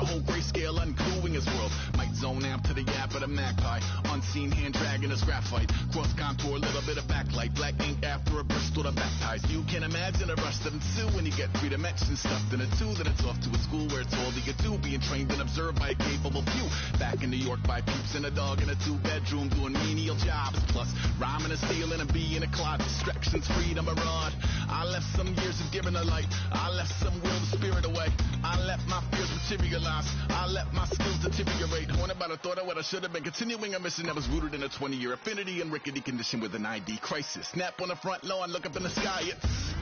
whole grayscale ungluing his world. Might zone amp to the yap of the magpie. Unseen hand dragging his graphite. Cross contour, little bit of backlight. Black ink after a Bristol to baptize. You can imagine a rush that ensue when you get 3 dimensions stuffed in a 2. Then it's off to a school where it's all you could do. Being trained and observed by a capable few. Back in New York by peeps and a dog in a 2-bedroom doing menial jobs. Plus rhyming and stealing and being a clod. Distractions, freedom, a rod. I left some years of giving a light. I left some will the spirit away. I let my fears materialize. I let my skills deteriorate. Haunted by the thought of what I should have been. Continuing a mission that was rooted in a 20-year affinity and rickety condition with an ID crisis. Snap on the front lawn, look up in the sky. It's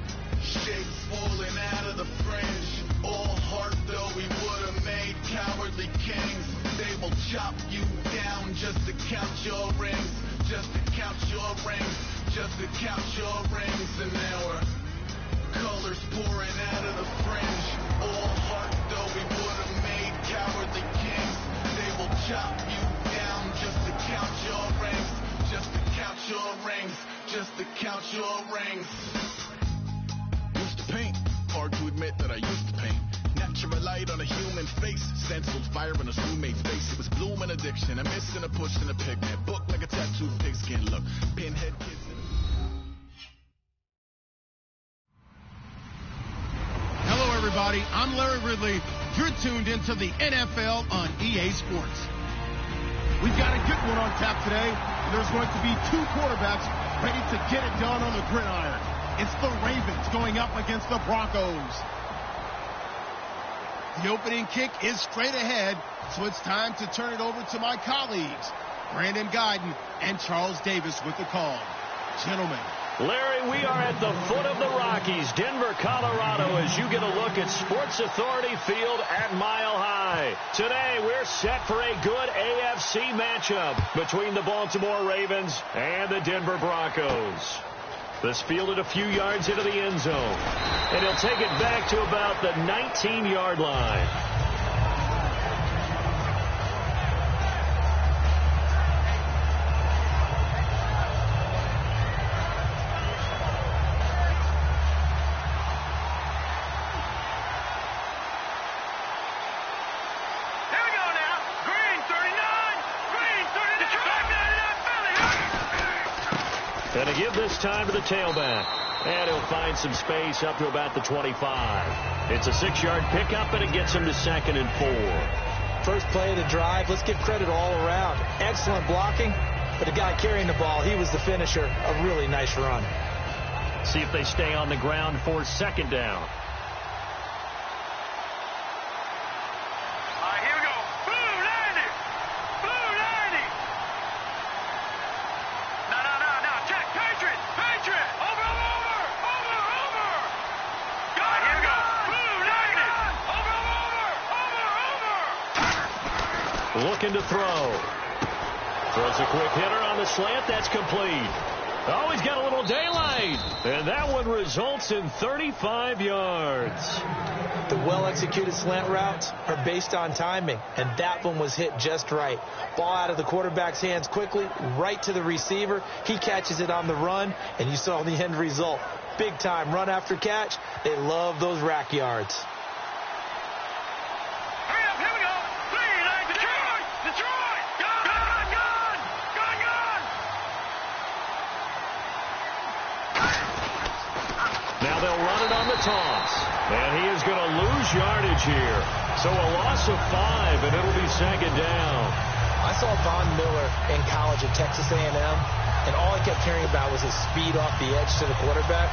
shapes falling out of the fringe. All heart though we would have made cowardly kings. They will chop you down just to count your rings. Just to count your rings. Just to count your rings. And now we're colors pouring out of the fringe. All heart though we would have made cowardly kings. They will chop you down just to count your rings. Just to count your rings. Just to count your rings. Used to paint. Hard to admit that I used to paint. Natural light on a human face. Stenciled fire in his roommate's face. It was bloom and addiction. A miss and a push and a pigment. Book like a tattooed pigskin look. Pinhead kids. Everybody, I'm Larry Ridley. You're tuned into the NFL on EA Sports. We've got a good one on tap today. There's going to be 2 quarterbacks ready to get it done on the gridiron. It's the Ravens going up against the Broncos. The opening kick is straight ahead, so it's time to turn it over to my colleagues, Brandon Guyton and Charles Davis with the call. Gentlemen. Larry, we are at the foot of the Rockies, Denver, Colorado, as you get a look at Sports Authority Field at Mile High. Today, we're set for a good AFC matchup between the Baltimore Ravens and the Denver Broncos. This fielded a few yards into the end zone, and he'll take it back to about the 19-yard line. And to give this time to the tailback. And he'll find some space up to about the 25. It's a 6-yard pickup, and it gets him to 2nd and 4. First play of the drive. Let's give credit all around. Excellent blocking, but the guy carrying the ball, he was the finisher. A really nice run. See if they stay on the ground for 2nd down. Looking to throw. Throws a quick hitter on the slant. That's complete. Oh, he's got a little daylight. And that one results in 35 yards. The well-executed slant routes are based on timing, and that one was hit just right. Ball out of the quarterback's hands quickly, right to the receiver. He catches it on the run, and you saw the end result. Big time run after catch. They love those rack yards. Toss. And he is going to lose yardage here. So a loss of 5, and it'll be 2nd down. I saw Von Miller in college at Texas A&M, and all I kept hearing about was his speed off the edge to the quarterback.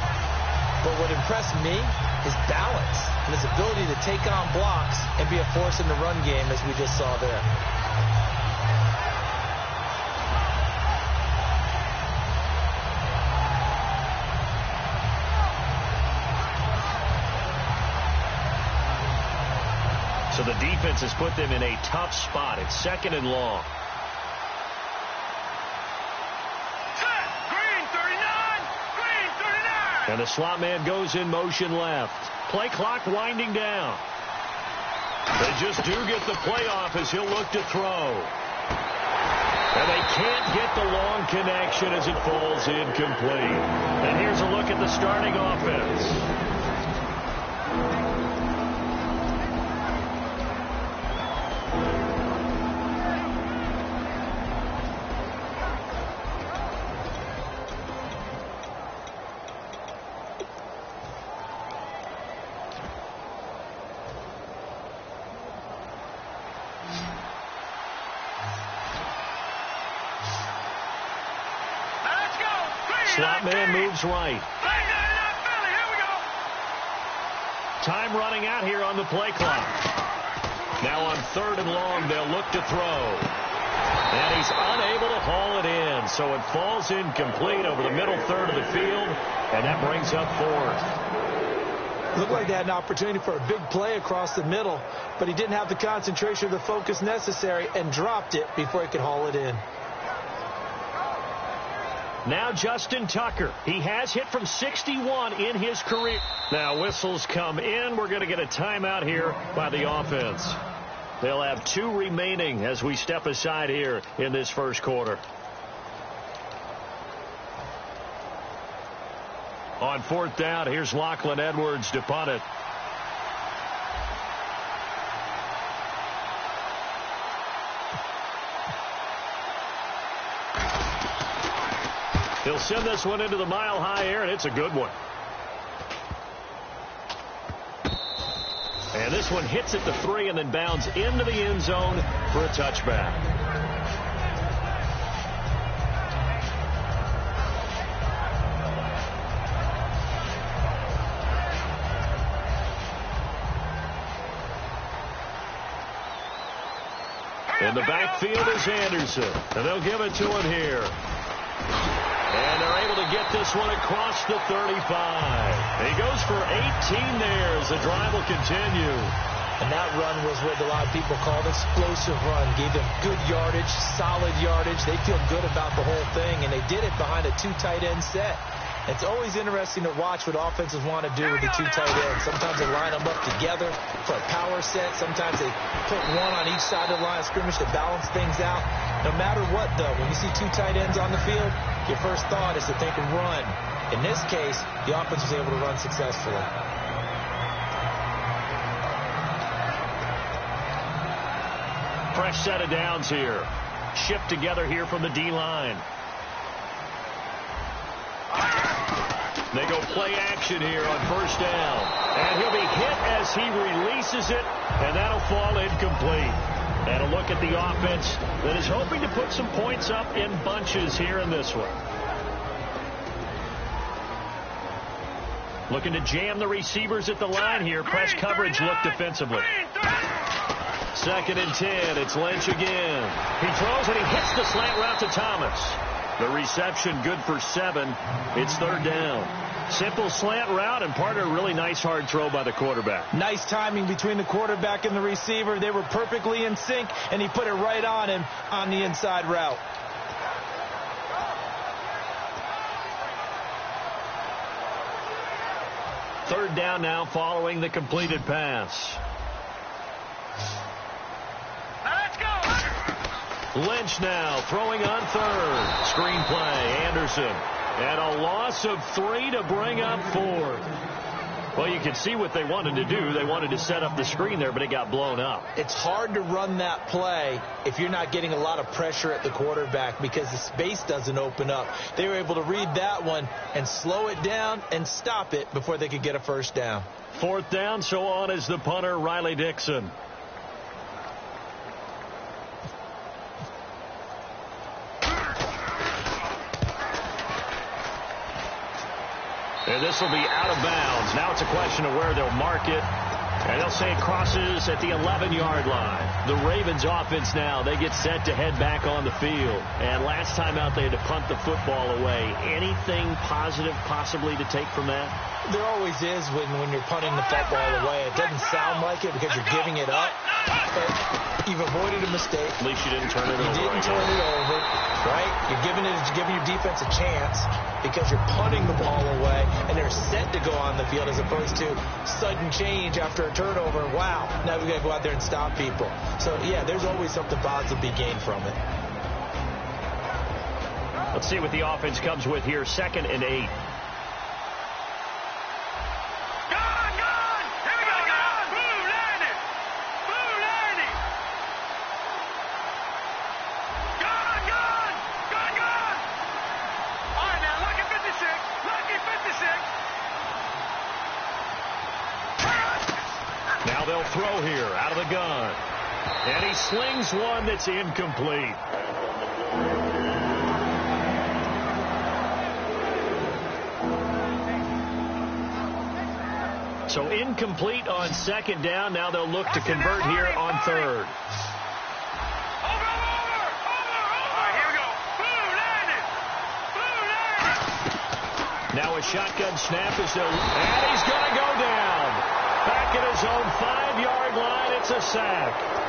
But what impressed me is balance and his ability to take on blocks and be a force in the run game, as we just saw there. So the defense has put them in a tough spot. It's 2nd and long. Set! Green 39! Green 39! And the slot man goes in motion left. Play clock winding down. They just do get the playoff as he'll look to throw. And they can't get the long connection as it falls incomplete. And here's a look at the starting offense. Slot man moves right. Time running out here on the play clock. Now on 3rd and long, they'll look to throw. And he's unable to haul it in, so it falls incomplete over the middle third of the field, and that brings up 4th. Looked like they had an opportunity for a big play across the middle, but he didn't have the concentration or the focus necessary and dropped it before he could haul it in. Now Justin Tucker. He has hit from 61 in his career. Now whistles come in. We're going to get a timeout here by the offense. They'll have 2 remaining as we step aside here in this first quarter. On 4th down, here's Lachlan Edwards to punt it. He'll send this one into the mile-high air, and it's a good one. And this one hits at the 3 and then bounds into the end zone for a touchback. In the backfield is Anderson, and they'll give it to him here. And they're able to get this one across the 35. He goes for 18 there as the drive will continue. And that run was what a lot of people called explosive run. Gave them good yardage, solid yardage. They feel good about the whole thing, and they did it behind a 2 tight end set. It's always interesting to watch what offenses want to do with the 2 tight ends. Sometimes they line them up together for a power set. Sometimes they put one on each side of the line of scrimmage to balance things out. No matter what, though, when you see 2 tight ends on the field, your first thought is to think of run. In this case, the offense was able to run successfully. Fresh set of downs here. Shipped together here from the D-line. They go play action here on 1st down. And he'll be hit as he releases it, and that'll fall incomplete. And a look at the offense that is hoping to put some points up in bunches here in this one. Looking to jam the receivers at the line here. Press coverage look defensively. 2nd and 10. It's Lynch again. He throws and he hits the slant route to Thomas. The reception good for 7. It's 3rd down. Simple slant route, and part of a really nice hard throw by the quarterback. Nice timing between the quarterback and the receiver. They were perfectly in sync, and he put it right on him on the inside route. Third down now following the completed pass. Lynch now throwing on 3rd. Screen play, Anderson. And a loss of 3 to bring up 4th. Well, you can see what they wanted to do. They wanted to set up the screen there, but it got blown up. It's hard to run that play if you're not getting a lot of pressure at the quarterback because the space doesn't open up. They were able to read that one and slow it down and stop it before they could get a 1st down. 4th down, so on is the punter, Riley Dixon. And this will be out of bounds. Now it's a question of where they'll mark it. And they'll say it crosses at the 11-yard line. The Ravens offense now, they get set to head back on the field. And last time out, they had to punt the football away. Anything positive possibly to take from that? There always is when you're punting the football away. It doesn't sound like it because you're giving it up. But you've avoided a mistake. At least you didn't turn it over. You didn't turn it over, right? You're giving your defense a chance because you're punting the ball away, and they're set to go on the field as opposed to sudden change after a turnover. Wow, now we've got to go out there and stop people. So, yeah, there's always something positive to be gained from it. Let's see what the offense comes with here. 2nd and 8. Now they'll throw here out of the gun. And he slings one that's incomplete. So incomplete on second down. Now they'll look to convert here on third. Now a shotgun snap is and he's going to go down. Back at his own 5-yard line. It's a sack.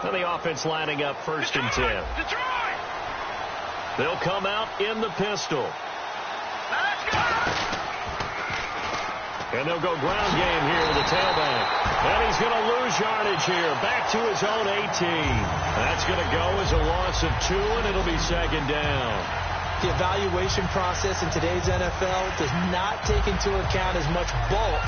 And the offense lining up 1st and 10. They'll come out in the pistol. And they'll go ground game here with the tailback. And he's going to lose yardage here. Back to his own 18. That's going to go as a loss of 2, and it'll be 2nd down. The evaluation process in today's NFL does not take into account as much bulk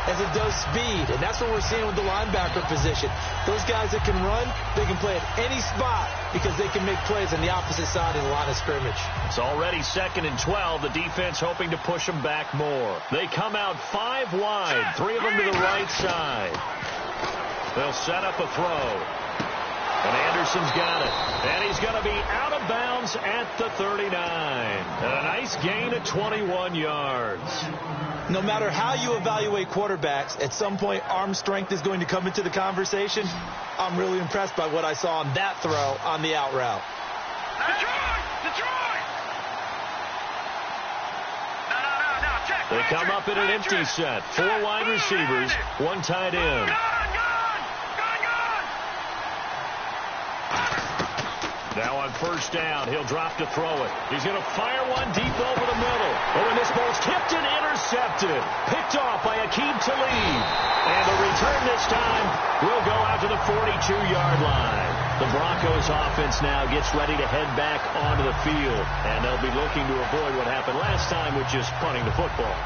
as it does speed. And that's what we're seeing with the linebacker position. Those guys that can run, they can play at any spot because they can make plays on the opposite side of the line of scrimmage. It's already 2nd and 12. The defense hoping to push them back more. They come out 5 wide, 3 of them to the right side. They'll set up a throw. And Anderson's got it. And he's going to be out of bounds at the 39. And a nice gain of 21 yards. No matter how you evaluate quarterbacks, at some point arm strength is going to come into the conversation. I'm really impressed by what I saw on that throw on the out route. They come up in an empty set. 4 wide receivers, 1 tight end. Now on 1st down, he'll drop to throw it. He's going to fire one deep over the middle. Oh, and this ball's tipped and intercepted. Picked off by Aqib Talib. And the return this time will go out to the 42-yard line. The Broncos offense now gets ready to head back onto the field. And they'll be looking to avoid what happened last time, which is punting the football.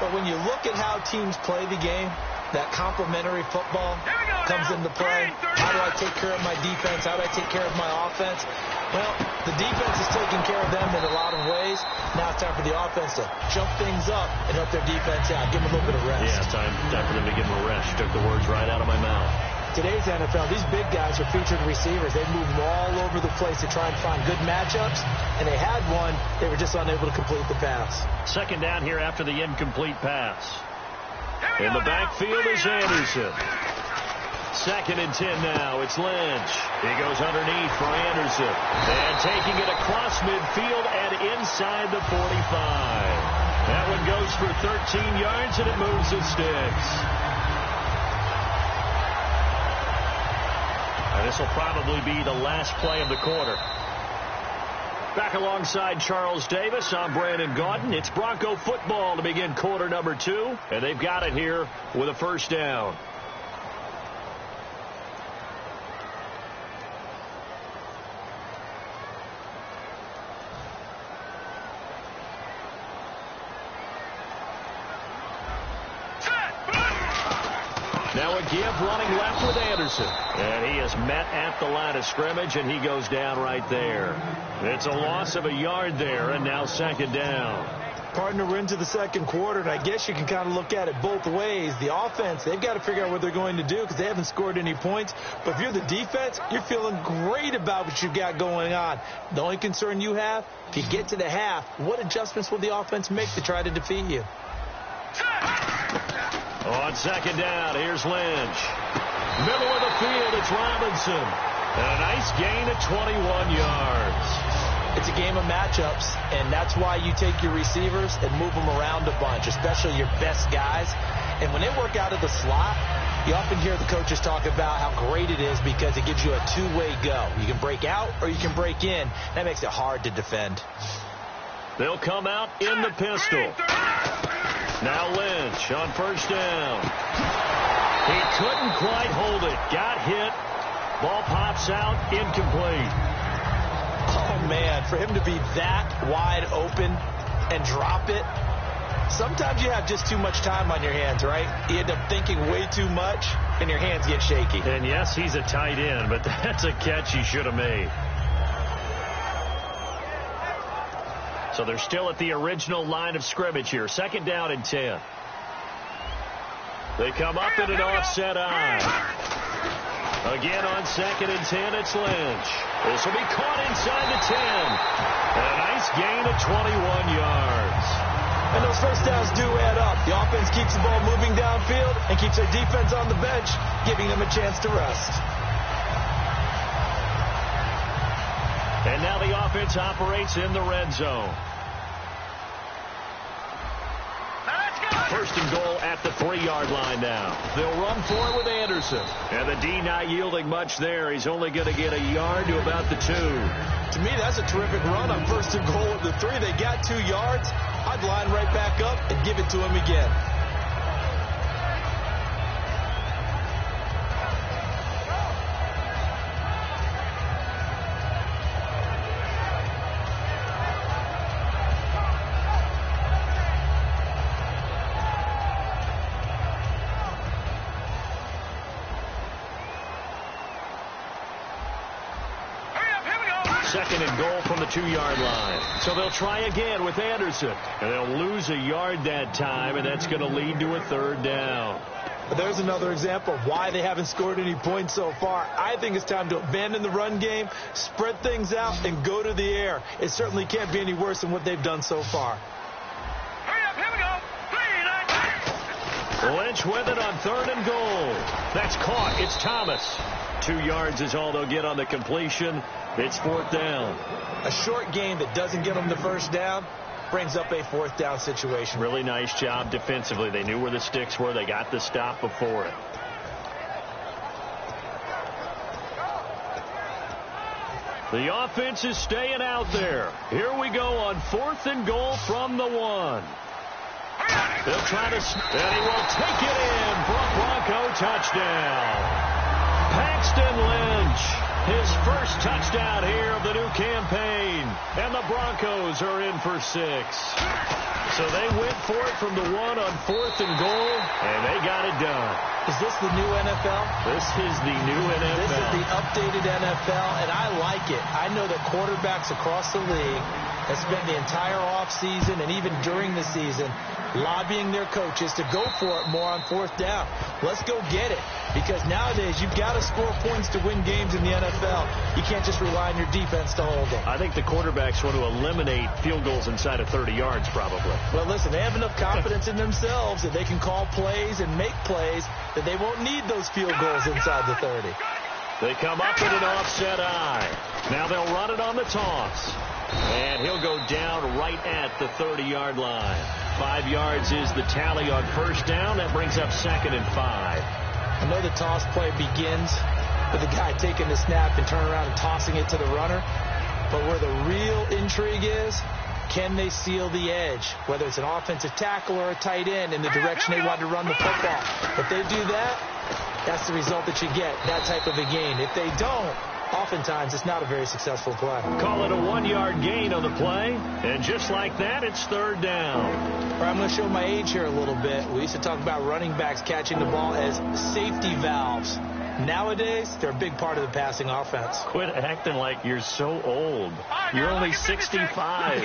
But when you look at how teams play the game, that complementary football comes into play. How do I take care of my defense? How do I take care of my offense? Well, the defense is taking care of them in a lot of ways. Now it's time for the offense to jump things up and help their defense out. Give them a little bit of rest. Yeah, time for them to give them a rest. Took the words right out of my mouth. Today's NFL, these big guys are featured receivers. They move them all over the place to try and find good matchups. And they had one. They were just unable to complete the pass. 2nd down here after the incomplete pass. In the backfield is Anderson. 2nd and 10 now. It's Lynch. He goes underneath for Anderson. And taking it across midfield and inside the 45. That one goes for 13 yards, and it moves the sticks. And this will probably be the last play of the quarter. Back alongside Charles Davis, I'm Brandon Gaudin. It's Bronco football to begin quarter number 2. And they've got it here with a 1st down. Now a give running left with Anderson. And he is met at the line of scrimmage, and he goes down right there. It's a loss of a yard there, and now 2nd down. Partner, we're into the 2nd quarter, and I guess you can kind of look at it both ways. The offense, they've got to figure out what they're going to do because they haven't scored any points. But if you're the defense, you're feeling great about what you've got going on. The only concern you have, if you get to the half, what adjustments will the offense make to try to defeat you? On 2nd down, here's Lynch. Middle of the field, it's Robinson. And a nice gain of 21 yards. It's a game of matchups, and that's why you take your receivers and move them around a bunch, especially your best guys. And when they work out of the slot, you often hear the coaches talk about how great it is because it gives you a two-way go. You can break out or you can break in. That makes it hard to defend. They'll come out in the pistol. Now Lynch on 1st down. He couldn't quite hold it. Got hit. Ball pops out. Incomplete. Oh, man, for him to be that wide open and drop it, sometimes you have just too much time on your hands, right? You end up thinking way too much, and your hands get shaky. And, yes, he's a tight end, but that's a catch he should have made. So they're still at the original line of scrimmage here. 2nd down and 10. They come up in an offset eye. Again on 2nd and 10, it's Lynch. This will be caught inside the 10. A nice gain of 21 yards. And those first downs do add up. The offense keeps the ball moving downfield and keeps their defense on the bench, giving them a chance to rest. And now the offense operates in the red zone. 1st and goal at the 3-yard line now. They'll run for it with Anderson. And the D not yielding much there. He's only going to get a yard to about the 2. To me, that's a terrific run on 1st and goal at the 3. They got 2 yards. I'd line right back up and give it to him again. Second and goal from the 2-yard line. So they'll try again with Anderson. And they'll lose a yard that time, and that's going to lead to a 3rd down. There's another example of why they haven't scored any points so far. I think it's time to abandon the run game, spread things out, and go to the air. It certainly can't be any worse than what they've done so far. Hurry up, here we go. 3, 9, 10. Lynch with it on 3rd and goal. That's caught. It's Thomas. 2 yards is all they'll get on the completion. It's 4th down. A short game that doesn't get them the 1st down brings up a 4th down situation. Really nice job defensively. They knew where the sticks were. They got the stop before it. The offense is staying out there. Here we go on 4th and goal from the 1. They'll try to, and he will take it in for a Bronco touchdown. Paxton Lynch, his first touchdown here of the new campaign. And the Broncos are in for 6. So they went for it from the 1 on 4th and goal, and they got it done. Is this the new NFL? This is the new NFL. This is the updated NFL, and I like it. I know that quarterbacks across the league have spent the entire offseason and even during the season lobbying their coaches to go for it more on 4th down. Let's go get it, because nowadays you've got to score points to win games in the NFL. You can't just rely on your defense to hold them. I think the quarterbacks want to eliminate field goals inside of 30 yards probably. Well, listen, they have enough confidence in themselves that they can call plays and make plays that they won't need those field goals inside the 30. They come up in an offset eye. Now they'll run it on the toss. And he'll go down right at the 30-yard line. 5 yards is the tally on 1st down. That brings up 2nd and 5. I know the toss play begins with the guy taking the snap and turning around and tossing it to the runner. But where the real intrigue is, can they seal the edge, whether it's an offensive tackle or a tight end in the direction they want to run the football? If they do that, that's the result that you get, that type of a gain. If they don't, oftentimes it's not a very successful play. Call it a 1-yard gain on the play, and just like that, it's 3rd down. All right, I'm going to show my age here a little bit. We used to talk about running backs catching the ball as safety valves. Nowadays, they're a big part of the passing offense. Quit acting like you're so old. You're only 65.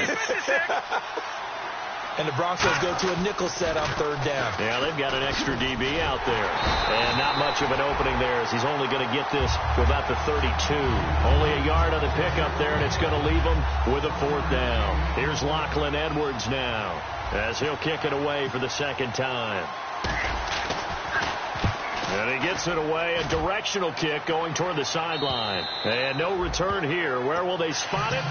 And the Broncos go to a nickel set on 3rd down. Yeah, they've got an extra DB out there. And not much of an opening there, as he's only going to get this to about the 32. Only a yard on the pickup there, and it's going to leave him with a 4th down. Here's Lachlan Edwards now, as he'll kick it away for the 2nd time. And he gets it away, a directional kick going toward the sideline. And no return here. Where will they spot it?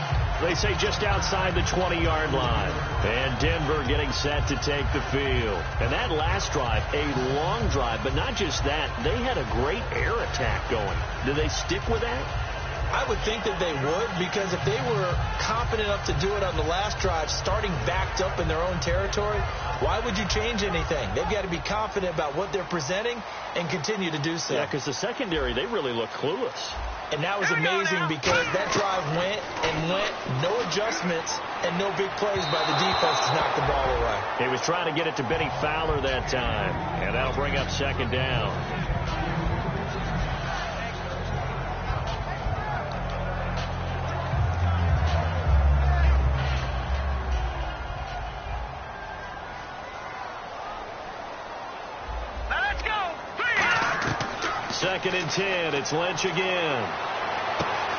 They say just outside the 20-yard line. And Denver getting set to take the field. And that last drive, a long drive, but not just that. They had a great air attack going. Do they stick with that? I would think that they would, because if they were confident enough to do it on the last drive, starting backed up in their own territory, why would you change anything? They've got to be confident about what they're presenting and continue to do so. Yeah, because the secondary, they really look clueless. And that was amazing, because that drive went and went, no adjustments and no big plays by the defense to knock the ball away. He was trying to get it to Benny Fowler that time, and that'll bring up 2nd down. 2nd and 10. It's Lynch again.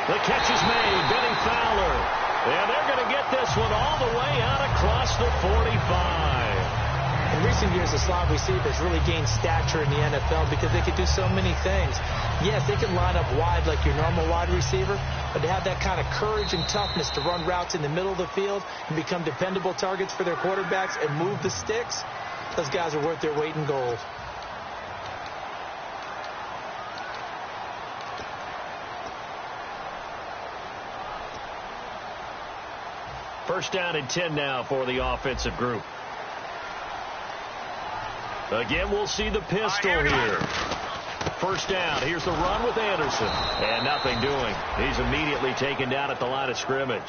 The catch is made. Benny Fowler. And they're going to get this one all the way out across the 45. In recent years, the slot receivers really gained stature in the NFL because they could do so many things. Yes, they can line up wide like your normal wide receiver, but to have that kind of courage and toughness to run routes in the middle of the field and become dependable targets for their quarterbacks and move the sticks, those guys are worth their weight in gold. First down and 10 now for the offensive group. Again, we'll see the pistol here. First down. Here's the run with Anderson. And nothing doing. He's immediately taken down at the line of scrimmage.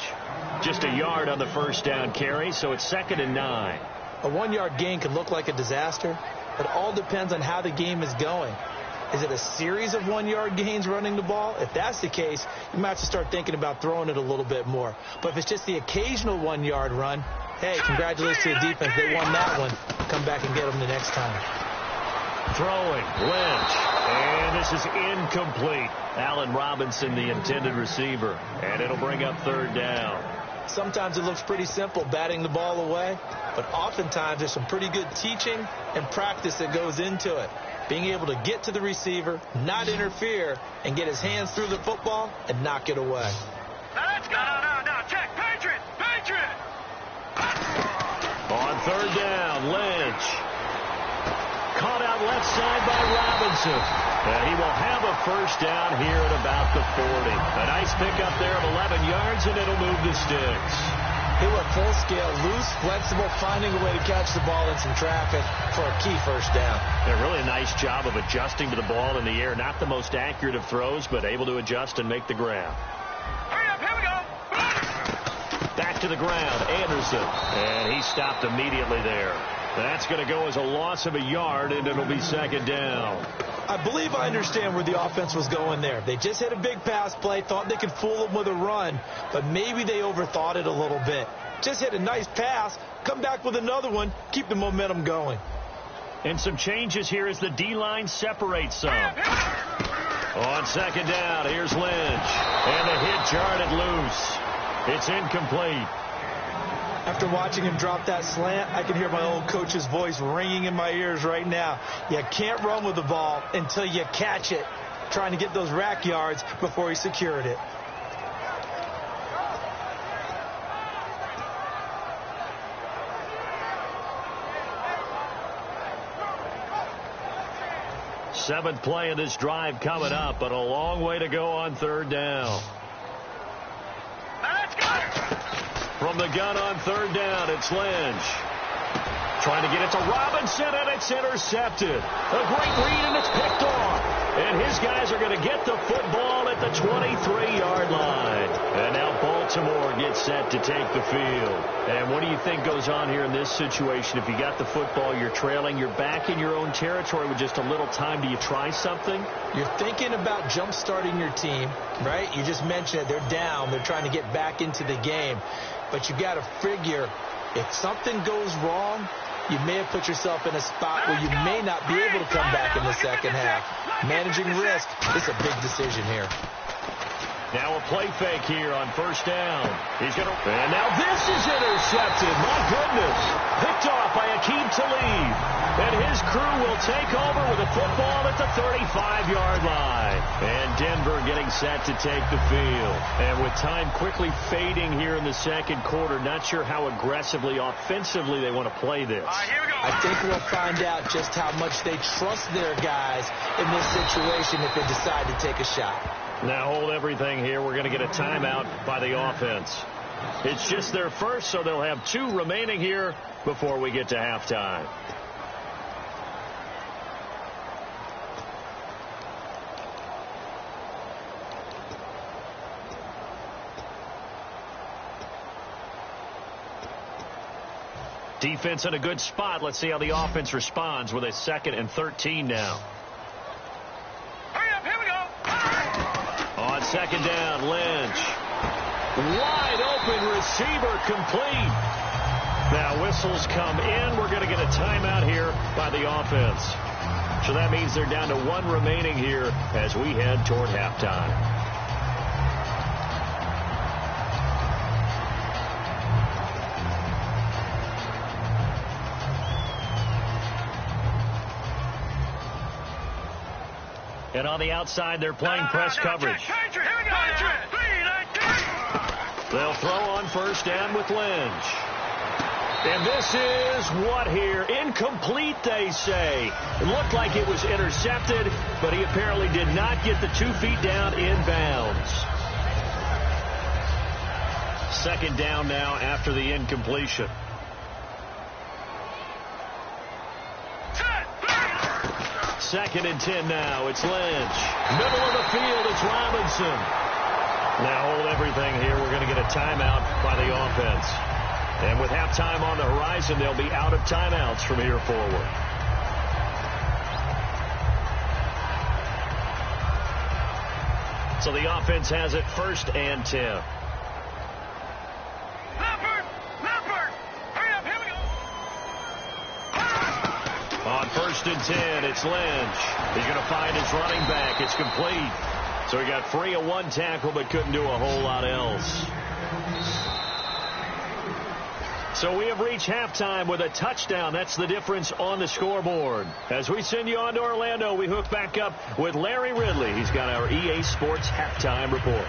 Just a yard on the first down carry, so it's 2nd and 9. A 1-yard gain could look like a disaster, but all depends on how the game is going. Is it a series of 1-yard gains running the ball? If that's the case, you might have to start thinking about throwing it a little bit more. But if it's just the occasional 1-yard run, hey, congratulations to the defense. They won that one. Come back and get them the next time. Throwing, Lynch. And this is incomplete. Allen Robinson, the intended receiver. And it'll bring up 3rd down. Sometimes it looks pretty simple, batting the ball away. But oftentimes there's some pretty good teaching and practice that goes into it. Being able to get to the receiver, not interfere, and get his hands through the football and knock it away. Let's go. No. Check. Patriot. On 3rd down, Lynch. Caught out left side by Robinson. And he will have a first down here at about the 40. A nice pickup there of 11 yards, and it'll move the sticks. They were full scale, loose, flexible, finding a way to catch the ball in some traffic for a key first down. Yeah, really a nice job of adjusting to the ball in the air. Not the most accurate of throws, but able to adjust and make the grab. Hurry up, here we go. Back to the ground, Anderson. And he stopped immediately there. That's going to go as a loss of a yard, and it'll be 2nd down. I believe I understand where the offense was going there. They just hit a big pass play, thought they could fool them with a run, but maybe they overthought it a little bit. Just hit a nice pass, come back with another one, keep the momentum going. And some changes here as the D-line separates some. On 2nd down, here's Lynch. And the hit jarred it loose. It's incomplete. After watching him drop that slant, I can hear my old coach's voice ringing in my ears right now. You can't run with the ball until you catch it. Trying to get those rack yards before he secured it. Seventh play of this drive coming up, but a long way to go on 3rd down. Let's go. From the gun on 3rd down, it's Lynch. Trying to get it to Robinson, and it's intercepted. A great read, and it's picked off. And his guys are going to get the football at the 23-yard line. And now Baltimore gets set to take the field. And what do you think goes on here in this situation? If you got the football, you're trailing, you're back in your own territory with just a little time. Do you try something? You're thinking about jump-starting your team, right? You just mentioned it. They're down. They're trying to get back into the game. But you got to figure, if something goes wrong, you may have put yourself in a spot where you may not be able to come back in the second half. Managing risk is a big decision here. Now a play fake here on 1st down. And now this is intercepted. My goodness. Picked off by Aqib Talib. And his crew will take over with a football at the 35-yard line. And Denver getting set to take the field. And with time quickly fading here in the 2nd quarter, not sure how aggressively, offensively they want to play this. Here we go. I think we'll find out just how much they trust their guys in this situation if they decide to take a shot. Now hold everything here. We're going to get a timeout by the offense. It's just their first, so they'll have 2 remaining here before we get to halftime. Defense in a good spot. Let's see how the offense responds with a 2nd and 13 now. Hurry up, here we go. On 2nd down, Lynch. Wide open receiver complete. Now whistles come in. We're going to get a timeout here by the offense. So that means they're down to 1 remaining here as we head toward halftime. And on the outside, they're playing press coverage. They'll throw on first down with Lynch. And this is what here? Incomplete, they say. It looked like it was intercepted, but he apparently did not get the 2 feet down in bounds. Second down now after the incompletion. Second and 10 now. It's Lynch. Middle of the field, it's Robinson. Now hold everything here. We're going to get a timeout by the offense. And with halftime on the horizon, they'll be out of timeouts from here forward. So the offense has it first and 10. On first and 10, it's Lynch. He's going to find his running back. It's complete. So he got free of 1 tackle but couldn't do a whole lot else. So we have reached halftime with a touchdown. That's the difference on the scoreboard. As we send you on to Orlando, we hook back up with Larry Ridley. He's got our EA Sports halftime report.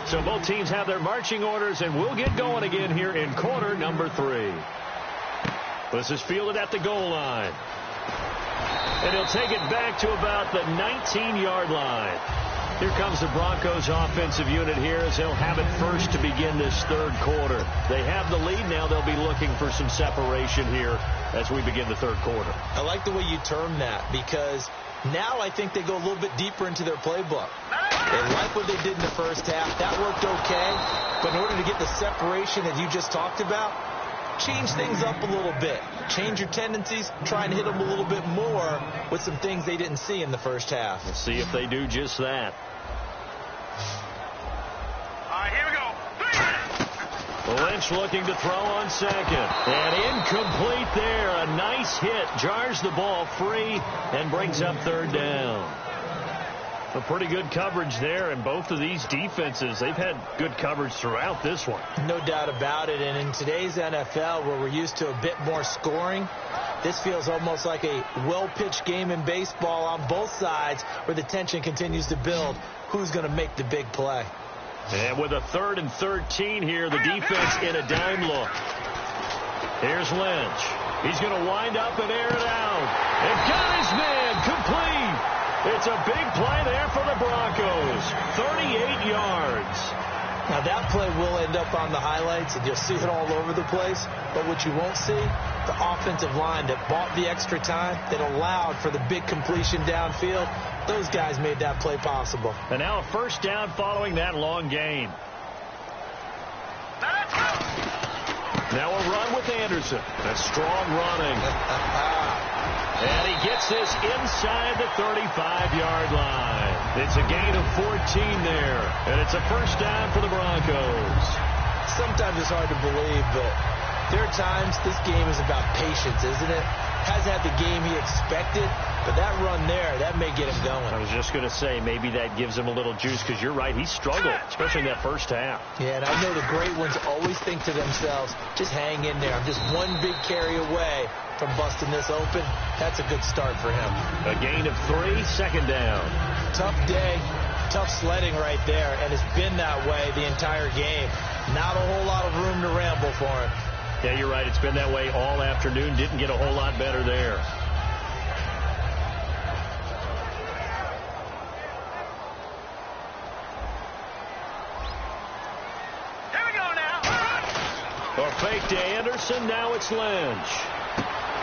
So both teams have their marching orders, and we'll get going again here in quarter number 3. This is fielded at the goal line. And he'll take it back to about the 19-yard line. Here comes the Broncos offensive unit here as they'll have it first to begin this third quarter. They have the lead. Now they'll be looking for some separation here as we begin the third quarter. I like the way you term that because now I think they go a little bit deeper into their playbook. They like what they did in the first half. That worked okay. But in order to get the separation that you just talked about, change things up a little bit. Change your tendencies. Try and hit them a little bit more with some things they didn't see in the first half. We'll see if they do just that. All right, here we go. Lynch looking to throw on second. And incomplete there. A nice hit. Jars the ball free and brings up third down. A pretty good coverage there, and both of these defenses, they've had good coverage throughout this one. No doubt about it, and in today's NFL, where we're used to a bit more scoring, this feels almost like a well-pitched game in baseball on both sides where the tension continues to build. Who's going to make the big play? And with a 3rd and 13 here, the defense in a dime look. Here's Lynch. He's going to wind up and air it out. And got his man complete. It's a big play there for the Broncos. 38 yards. Now that play will end up on the highlights, and you'll see it all over the place. But what you won't see, the offensive line that bought the extra time, that allowed for the big completion downfield, those guys made that play possible. And now a first down following that long gain. Now a run with Anderson. A strong running. And he gets this inside the 35-yard line. It's a gain of 14 there. And it's a first down for the Broncos. Sometimes it's hard to believe, but there are times this game is about patience, isn't it? Hasn't had the game he expected, but that run there, that may get him going. I was just going to say, maybe that gives him a little juice, because you're right, he struggled, especially in that first half. Yeah, and I know the great ones always think to themselves, just hang in there. I'm just one big carry away from busting this open. That's a good start for him. A gain of 3, second down. Tough day, tough sledding right there, and it's been that way the entire game. Not a whole lot of room to ramble for him. Yeah, you're right. It's been that way all afternoon. Didn't get a whole lot better there. Here we go now. A fake to Anderson. Now it's Lynch.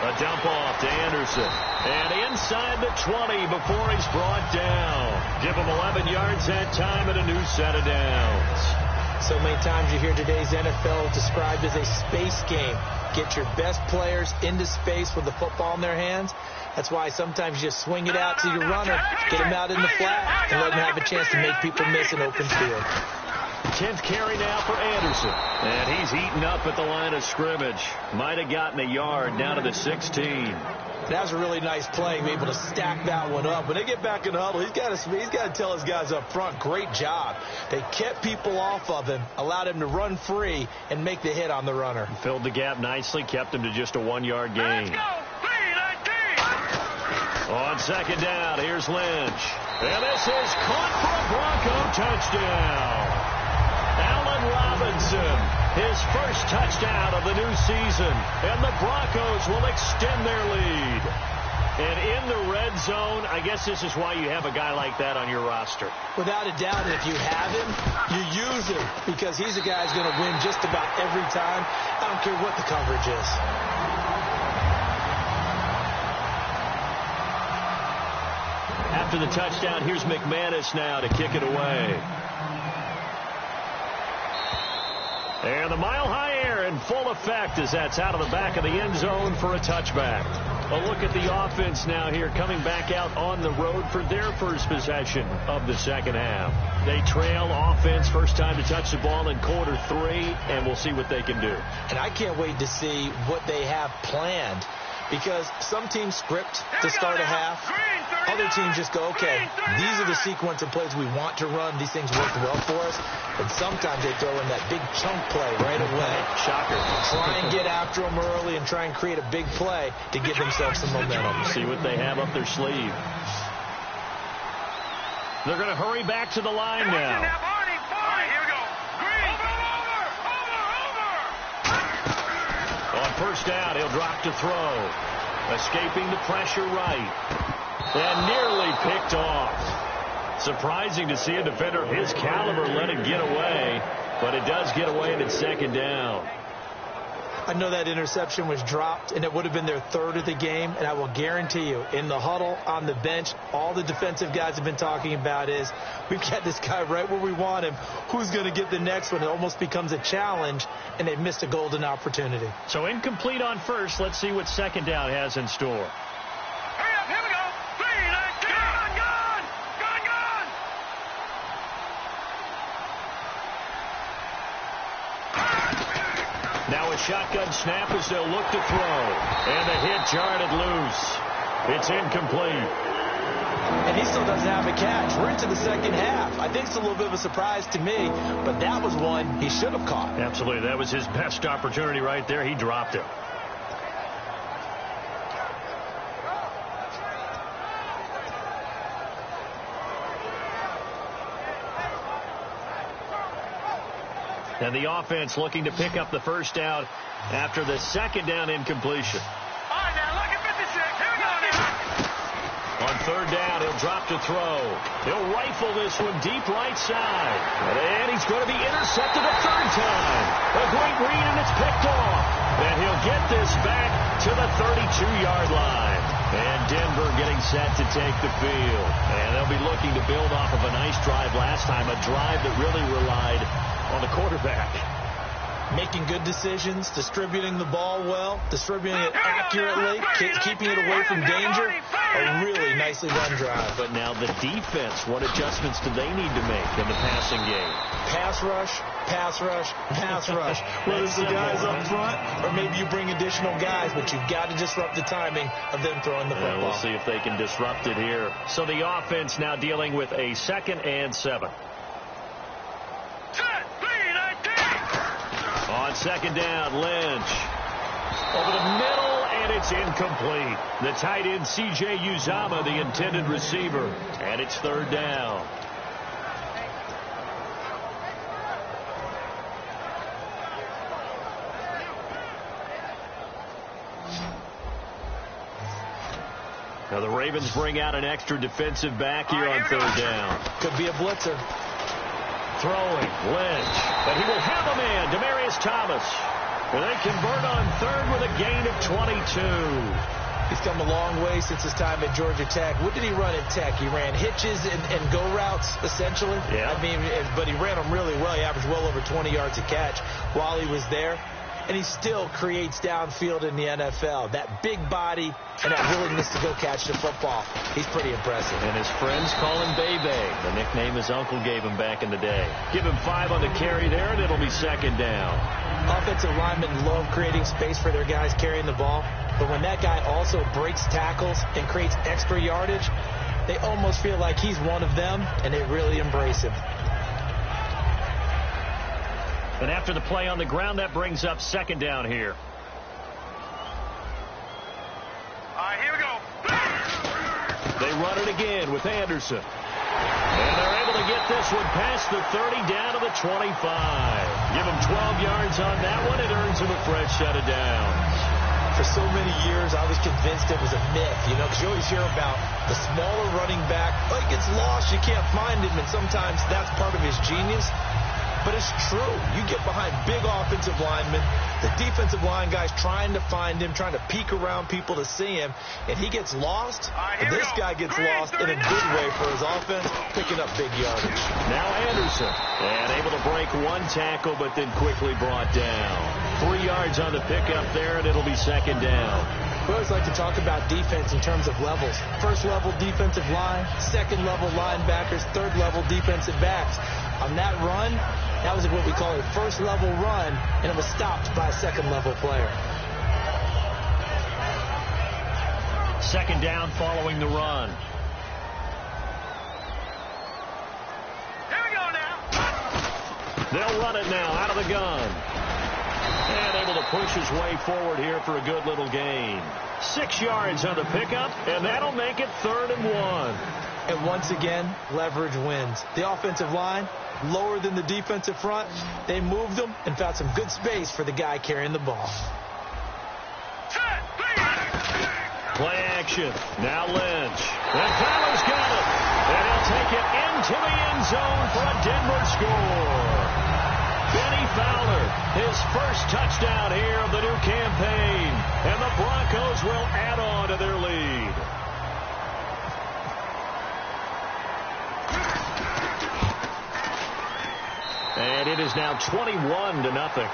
A dump off to Anderson. And inside the 20 before he's brought down. Give him 11 yards that time and a new set of downs. So many times you hear today's NFL described as a space game. Get your best players into space with the football in their hands. That's why sometimes you just swing it out to your runner, get him out in the flat, and let him have a chance to make people miss an open field. 10th carry now for Anderson. And he's eaten up at the line of scrimmage. Might have gotten a yard down to the 16. That was a really nice play, be able to stack that one up. When they get back in the huddle, he's got to tell his guys up front, great job. They kept people off of him, allowed him to run free, and make the hit on the runner. Filled the gap nicely, kept him to just a 1-yard gain. Let's go! 3-19! On second down, here's Lynch. And this is caught for a Bronco touchdown. Allen Robinson, his first touchdown of the new season. And the Broncos will extend their lead. And in the red zone, I guess this is why you have a guy like that on your roster. Without a doubt, if you have him, you use him because he's a guy who's going to win just about every time. I don't care what the coverage is. After the touchdown, here's McManus now to kick it away. And the mile-high air in full effect as that's out of the back of the end zone for a touchback. A look at the offense now here coming back out on the road for their first possession of the second half. They trail offense first time to touch the ball in quarter 3, and we'll see what they can do. And I can't wait to see what they have planned because some teams script to start a half. Other teams just go, okay, these are the sequence of plays we want to run. These things work well for us. And sometimes they throw in that big chunk play right away. Shocker. Try and get after them early and try and create a big play to give themselves some momentum. See what they have up their sleeve. They're going to hurry back to the line now. Here we go. Green. Over. On first down, he'll drop to throw. Escaping the pressure right. And nearly picked off. Surprising to see a defender of his caliber let it get away, but it does get away and it's second down. I know that interception was dropped, and it would have been their third of the game, and I will guarantee you, in the huddle, on the bench, all the defensive guys have been talking about is, we've got this guy right where we want him. Who's going to get the next one? It almost becomes a challenge, and they've missed a golden opportunity. So incomplete on first. Let's see what second down has in store. Hurry up, here we go. 3-19. Gone. Now a shotgun snap as they'll look to throw. And the hit jarred it loose. It's incomplete. And he still doesn't have a catch. We're into the second half. I think it's a little bit of a surprise to me, but that was one he should have caught. Absolutely. That was his best opportunity right there. He dropped it. And the offense looking to pick up the first down after the second down incompletion. All right, now look at 56. Here we go now. On third down, he'll drop to throw. He'll rifle this one deep right side. And he's going to be intercepted a third time. A great read, and it's picked off. And he'll get this back to the 32-yard line. And Denver getting set to take the field. And they'll be looking to build off of a nice drive last time, a drive that really relied on the quarterback. Making good decisions, distributing the ball well, distributing it accurately, keeping it away from danger. A really nicely run drive. But now the defense, what adjustments do they need to make in the passing game? Pass rush, pass rush, pass rush. Whether it's the guys up front or maybe you bring additional guys, but you've got to disrupt the timing of them throwing the football. We'll see if they can disrupt it here. So the offense now dealing with a 2nd and 7. On second down, Lynch. Over the middle, and it's incomplete. The tight end, C.J. Uzomah, the intended receiver. And it's third down. Now the Ravens bring out an extra defensive back here on third down. Could be a blitzer. Throwing, Lynch, but he will have a man, Demaryius Thomas. And they convert on third with a gain of 22. He's come a long way since his time at Georgia Tech. What did he run at Tech? He ran hitches and go routes, essentially. Yeah. I mean, but he ran them really well. He averaged well over 20 yards a catch while he was there. and he still creates downfield in the NFL. That big body and that willingness to go catch the football. He's pretty impressive. And his friends call him Bebe, the nickname his uncle gave him back in the day. Give him 5 on the carry there, and it'll be second down. Offensive linemen love creating space for their guys carrying the ball, but when that guy also breaks tackles and creates extra yardage, they almost feel like he's one of them, and they really embrace him. And after the play on the ground, that brings up second down here. All right, here we go. They run it again with Anderson. And they're able to get this one past the 30 down to the 25. Give him 12 yards on that one. It earns him a fresh set of downs. For so many years, I was convinced it was a myth, because you always hear about the smaller running back. Oh, he gets lost, you can't find him, and sometimes that's part of his genius. But it's true. You get behind big offensive linemen, the defensive line guys trying to find him, trying to peek around people to see him, and he gets lost. And this guy gets lost in a good way for his offense, picking up big yardage. Now Anderson, and able to break one tackle, but then quickly brought down. 3 yards on the pickup there, and it'll be second down. We always like to talk about defense in terms of levels. First level defensive line, second level linebackers, third level defensive backs. On that run, that was what we call a first level run, and it was stopped by a second level player. Second down following the run. Here we go now. They'll run it now out of the gun. And able to push his way forward here for a good little gain. 6 yards on the pickup, and that'll make it 3rd and 1. And once again, leverage wins. The offensive line, lower than the defensive front. They moved them and found some good space for the guy carrying the ball. Play action. Now Lynch. And Fowler's got it. And he'll take it into the end zone for a Denver score. Benny Fowler, his first touchdown here of the new campaign. And the Broncos will add on to their lead. And it is now 21-0.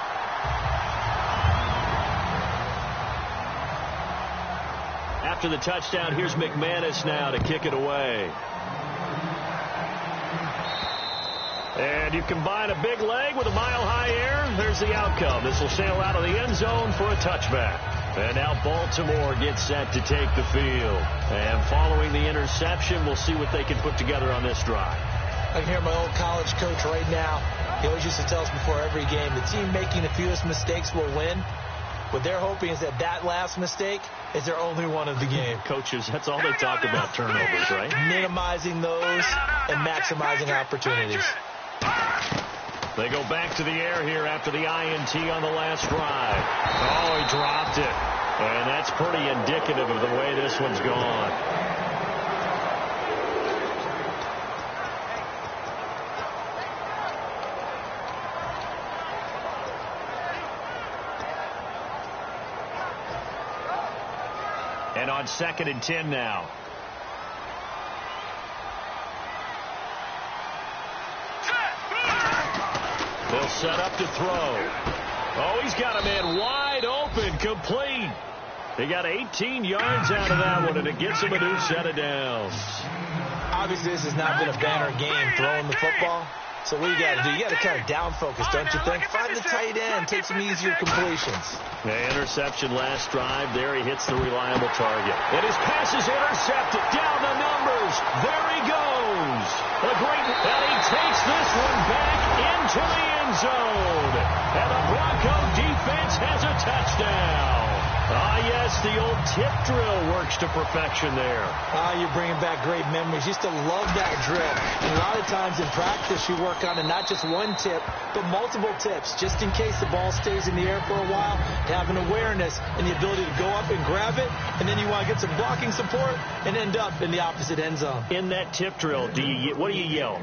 After the touchdown, here's McManus now to kick it away. And you combine a big leg with a mile-high air, there's the outcome. This will sail out of the end zone for a touchback. And now Baltimore gets set to take the field. And following the interception, we'll see what they can put together on this drive. I can hear my old college coach right now. He always used to tell us before every game, the team making the fewest mistakes will win. What they're hoping is that last mistake is their only one of the game. Coaches, that's all they talk about, turnovers, right? Minimizing those and maximizing opportunities. They go back to the air here after the INT on the last drive. Oh, he dropped it. And that's pretty indicative of the way this one's gone. And on 2nd and 10 now. They'll set up to throw. Oh, he's got a man wide open, complete. They got 18 yards out of that one, and it gets him a new set of downs. Obviously, this has not been a banner game throwing the football. So what you got to do? You got to kind of down focus, don't you think? Find the tight end, take some easier completions. The interception last drive. There he hits the reliable target. And his pass is intercepted. Down the numbers. There he goes. A great, and he takes this one back into the end zone. And the Bronco defense has a touchdown. Ah, yes, the old tip drill works to perfection there. Ah, you're bringing back great memories. Used to love that drill. And a lot of times in practice, you work on it, not just one tip, but multiple tips, just in case the ball stays in the air for a while, to have an awareness and the ability to go up and grab it, and then you want to get some blocking support and end up in the opposite end zone. In that tip drill, what do you yell?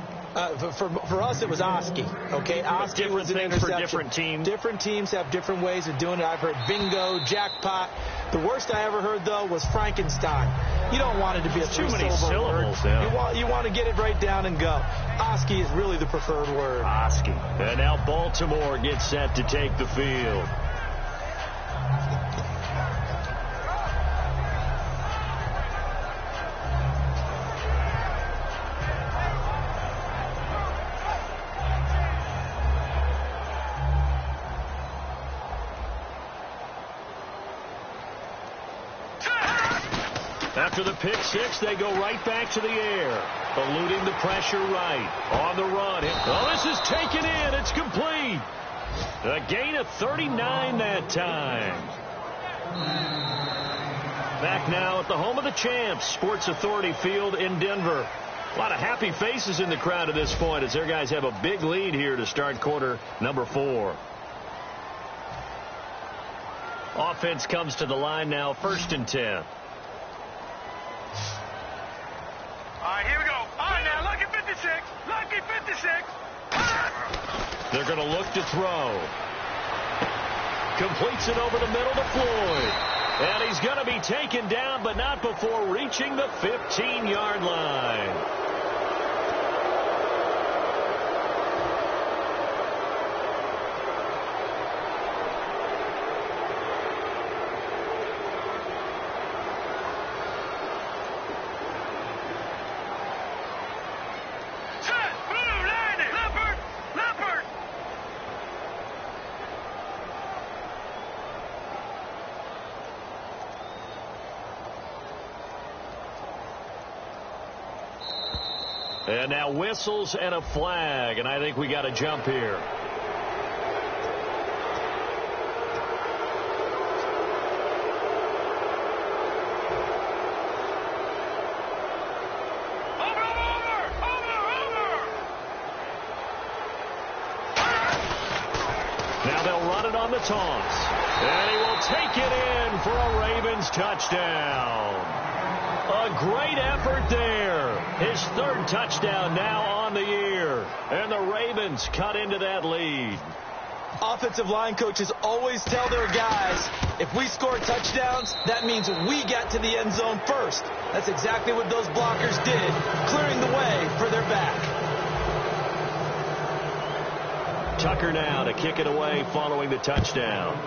For us, it was Oski. Okay, Oski was an interception. For different teams. Different teams have different ways of doing it. I've heard bingo, jackpot. The worst I ever heard, though, was Frankenstein. You don't want it to be a too many syllables. Yeah. You want to get it right down and go. Oski is really the preferred word. Oski. And now Baltimore gets set to take the field. After the pick six, they go right back to the air. Eluding the pressure right. On the run. Oh, this is taken in. It's complete. A gain of 39 that time. Back now at the home of the champs, Sports Authority Field in Denver. A lot of happy faces in the crowd at this point as their guys have a big lead here to start quarter number 4. Offense comes to the line now, 1st and 10. All right, here we go. All right, now, lucky 56. Lucky 56. They're going to look to throw. Completes it over the middle to Floyd. And he's going to be taken down, but not before reaching the 15-yard line. And now whistles and a flag, and I think we got a jump here. Now they'll run it on the taunts. And he will take it in for a Ravens touchdown. A great effort there. His 3rd touchdown now on the year. And the Ravens cut into that lead. Offensive line coaches always tell their guys, if we score touchdowns, that means we got to the end zone first. That's exactly what those blockers did, clearing the way for their back. Tucker now to kick it away following the touchdown.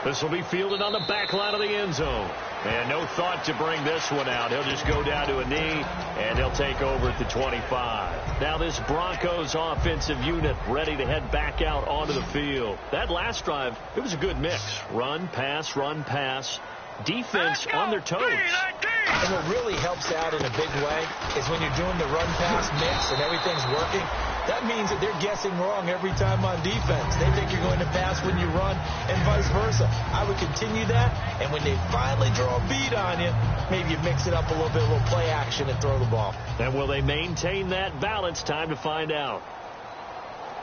This will be fielded on the back line of the end zone. And no thought to bring this one out. He'll just go down to a knee, and he'll take over at the 25. Now this Broncos offensive unit ready to head back out onto the field. That last drive, it was a good mix. Run, pass, run, pass. Defense on their toes. And what really helps out in a big way is when you're doing the run-pass mix and everything's working, that means that they're guessing wrong every time on defense. They think you're going to pass when you run and vice versa. I would continue that, and when they finally draw a beat on you, maybe you mix it up a little bit, a little play action and throw the ball. And will they maintain that balance? Time to find out.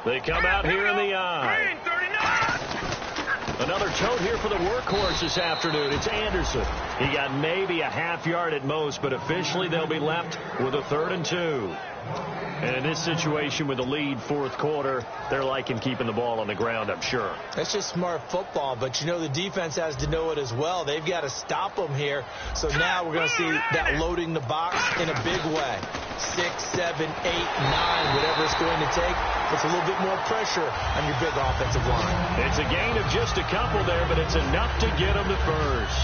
They come out here in the eye. Another tote here for the workhorse this afternoon. It's Anderson. He got maybe a half yard at most, but officially they'll be left with a 3rd and 2. And in this situation with the lead 4th quarter, they're liking keeping the ball on the ground, I'm sure. That's just smart football, but you know the defense has to know it as well. They've got to stop them here. So now we're going to see that loading the box in a big way. 6, 7, 8, 9, whatever it's going to take. Puts a little bit more pressure on your big offensive line. It's a gain of just a couple there, but it's enough to get them to first.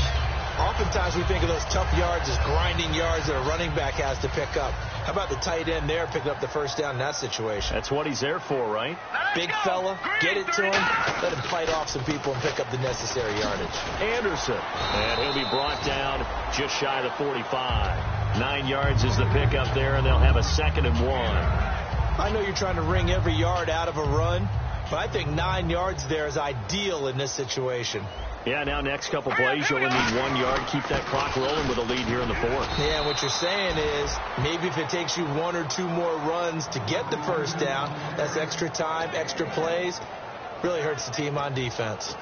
Oftentimes we think of those tough yards as grinding yards that a running back has to pick up. How about the tight end there picking up the first down in that situation? That's what he's there for, right? Big fella, get it to him, let him fight off some people and pick up the necessary yardage. Anderson, and he'll be brought down just shy of the 45. 9 yards is the pickup there, and they'll have a 2nd and 1. I know you're trying to wring every yard out of a run, but I think 9 yards there is ideal in this situation. Yeah, now next couple plays, you'll only need 1 yard. Keep that clock rolling with a lead here in the 4th. Yeah, what you're saying is maybe if it takes you 1 or 2 more runs to get the first down, that's extra time, extra plays. Really hurts the team on defense.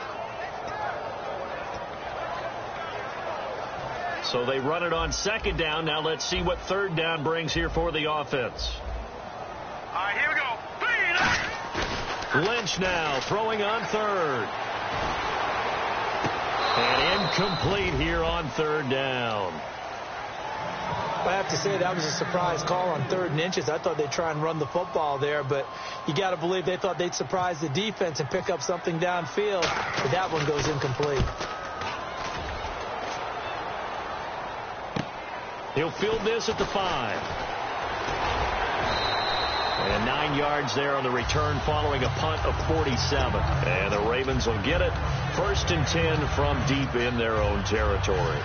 So they run it on 2nd down. Now let's see what 3rd down brings here for the offense. All right, here we go. Lynch now throwing on 3rd. And incomplete here on 3rd down. I have to say that was a surprise call on 3rd and inches. I thought they'd try and run the football there, but you got to believe they thought they'd surprise the defense and pick up something downfield, but that one goes incomplete. He'll field this at the 5. And 9 yards there on the return following a punt of 47. And the Ravens will get it. 1st and 10 from deep in their own territory.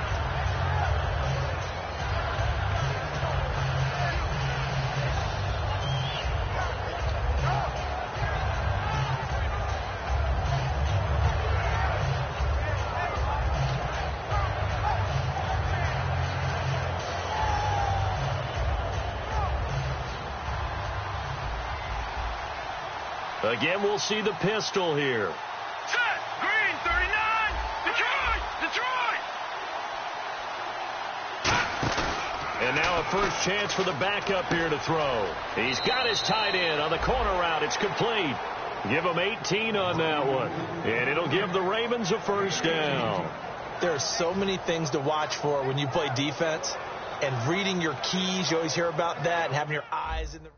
Again, we'll see the pistol here. Set. Green, 39. Detroit. Detroit. And now a first chance for the backup here to throw. He's got his tight end on the corner route. It's complete. Give him 18 on that one. And it'll give the Ravens a first down. There are so many things to watch for when you play defense. And reading your keys, you always hear about that, and having your eyes in the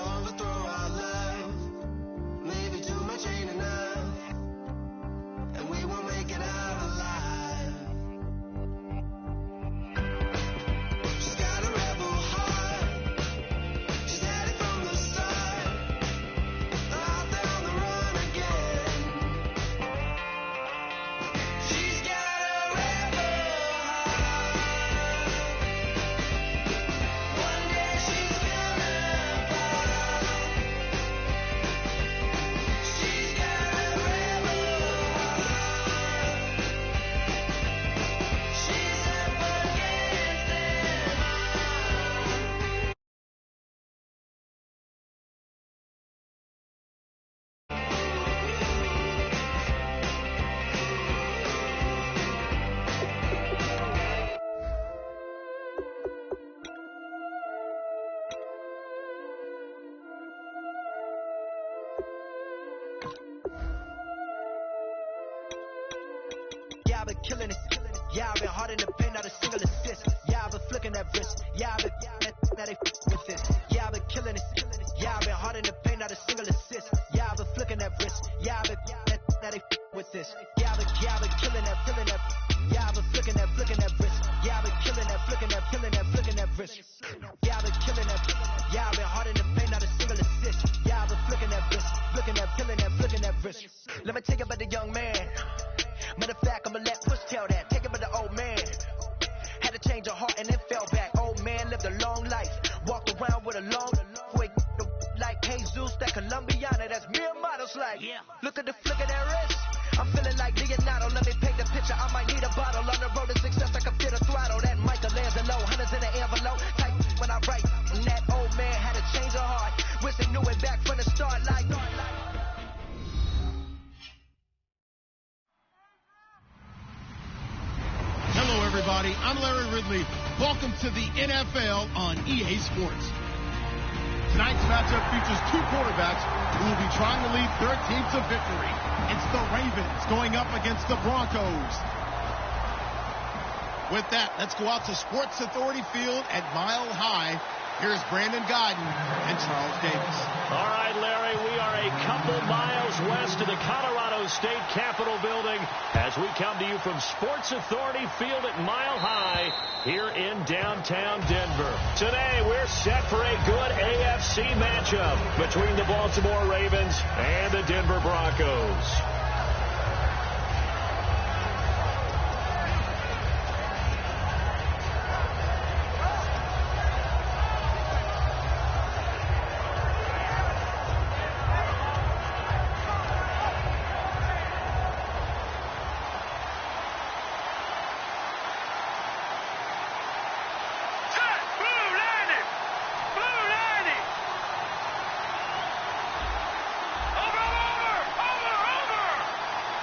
overthrow our love. Maybe too much ain't enough, and we won't make it out alive. She's got a rebel heart. She's had it from the start. Out there on the run again. She's got a rebel heart. One day she's gonna fall. She's got a rebel heart. She's up against them all. Yeah, I've been killing it. Yeah, I've been hard in the paint, not a single assist. Yeah, I've been flicking that wrist. Yeah, I've been that they with this. Yeah, I've been killing it. Yeah, I've been hard in the paint, not a single assist. Yeah, I've been flicking that wrist. Yeah, I've been that they with this. Yeah, I've been killing that. Yeah, I've been flicking that wrist. Yeah, I've been killing that, flicking that wrist. Yeah, I've been killing that. Yeah, I've been hard in the paint, not a single assist. Yeah, I've been flicking that wrist, flicking that wrist. Let me take it about the young man. Matter of fact, I'ma let Push tell that. Take it by the old man. Had to change her heart and then fell back. Old man lived a long life. Walked around with a long quick like Jesus, that Colombiana. That's mere models like. Yeah. Look at the flick of that wrist. I'm feeling like Leonardo. Let me paint the picture. I might need a bottle. On the road to success, I can fit a throttle. That Michelangelo, hundreds in the envelope. Type when I write. And that old man had to change her heart. Wish they knew it back from the start like. Hello, everybody. I'm Larry Ridley. Welcome to the NFL on EA Sports. Tonight's matchup features two quarterbacks who will be trying to lead their team to victory. It's the Ravens going up against the Broncos. With that, let's go out to Sports Authority Field at Mile High. Here's Brandon Guyton and Charles Davis. All right, Larry, we are a couple miles west of the Colorado State Capitol building as we come to you from Sports Authority Field at Mile High here in downtown Denver. Today, we're set for a good AFC matchup between the Baltimore Ravens and the Denver Broncos.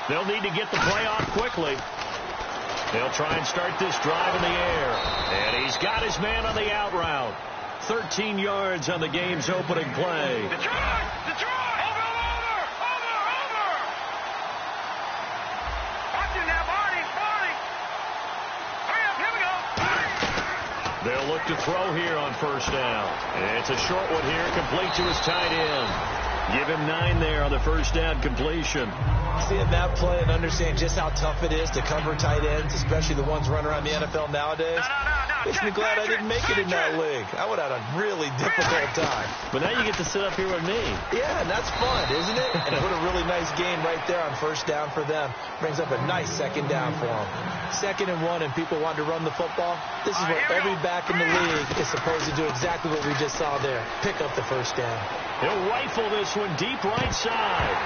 They'll need to get the play off quickly. They'll try and start this drive in the air. And he's got his man on the out route. 13 yards on the game's opening play. Detroit! Over! Watching now, Barney! Hurry up, here we go! They'll look to throw here on first down. It's a short one here, complete to his tight end. Give him 9 there on the first down completion. Seeing that play and understand just how tough it is to cover tight ends, especially the ones running around the NFL nowadays, makes me glad I didn't make it in that league. I would have had a really difficult time. But now you get to sit up here with me. Yeah, and that's fun, isn't it? And put a really nice game right there on first down for them. Brings up a nice second down for them. 2nd and 1, and people want to run the football. This is what every back in the league is supposed to do, exactly what we just saw there. Pick up the first down. He'll rifle this one deep right side.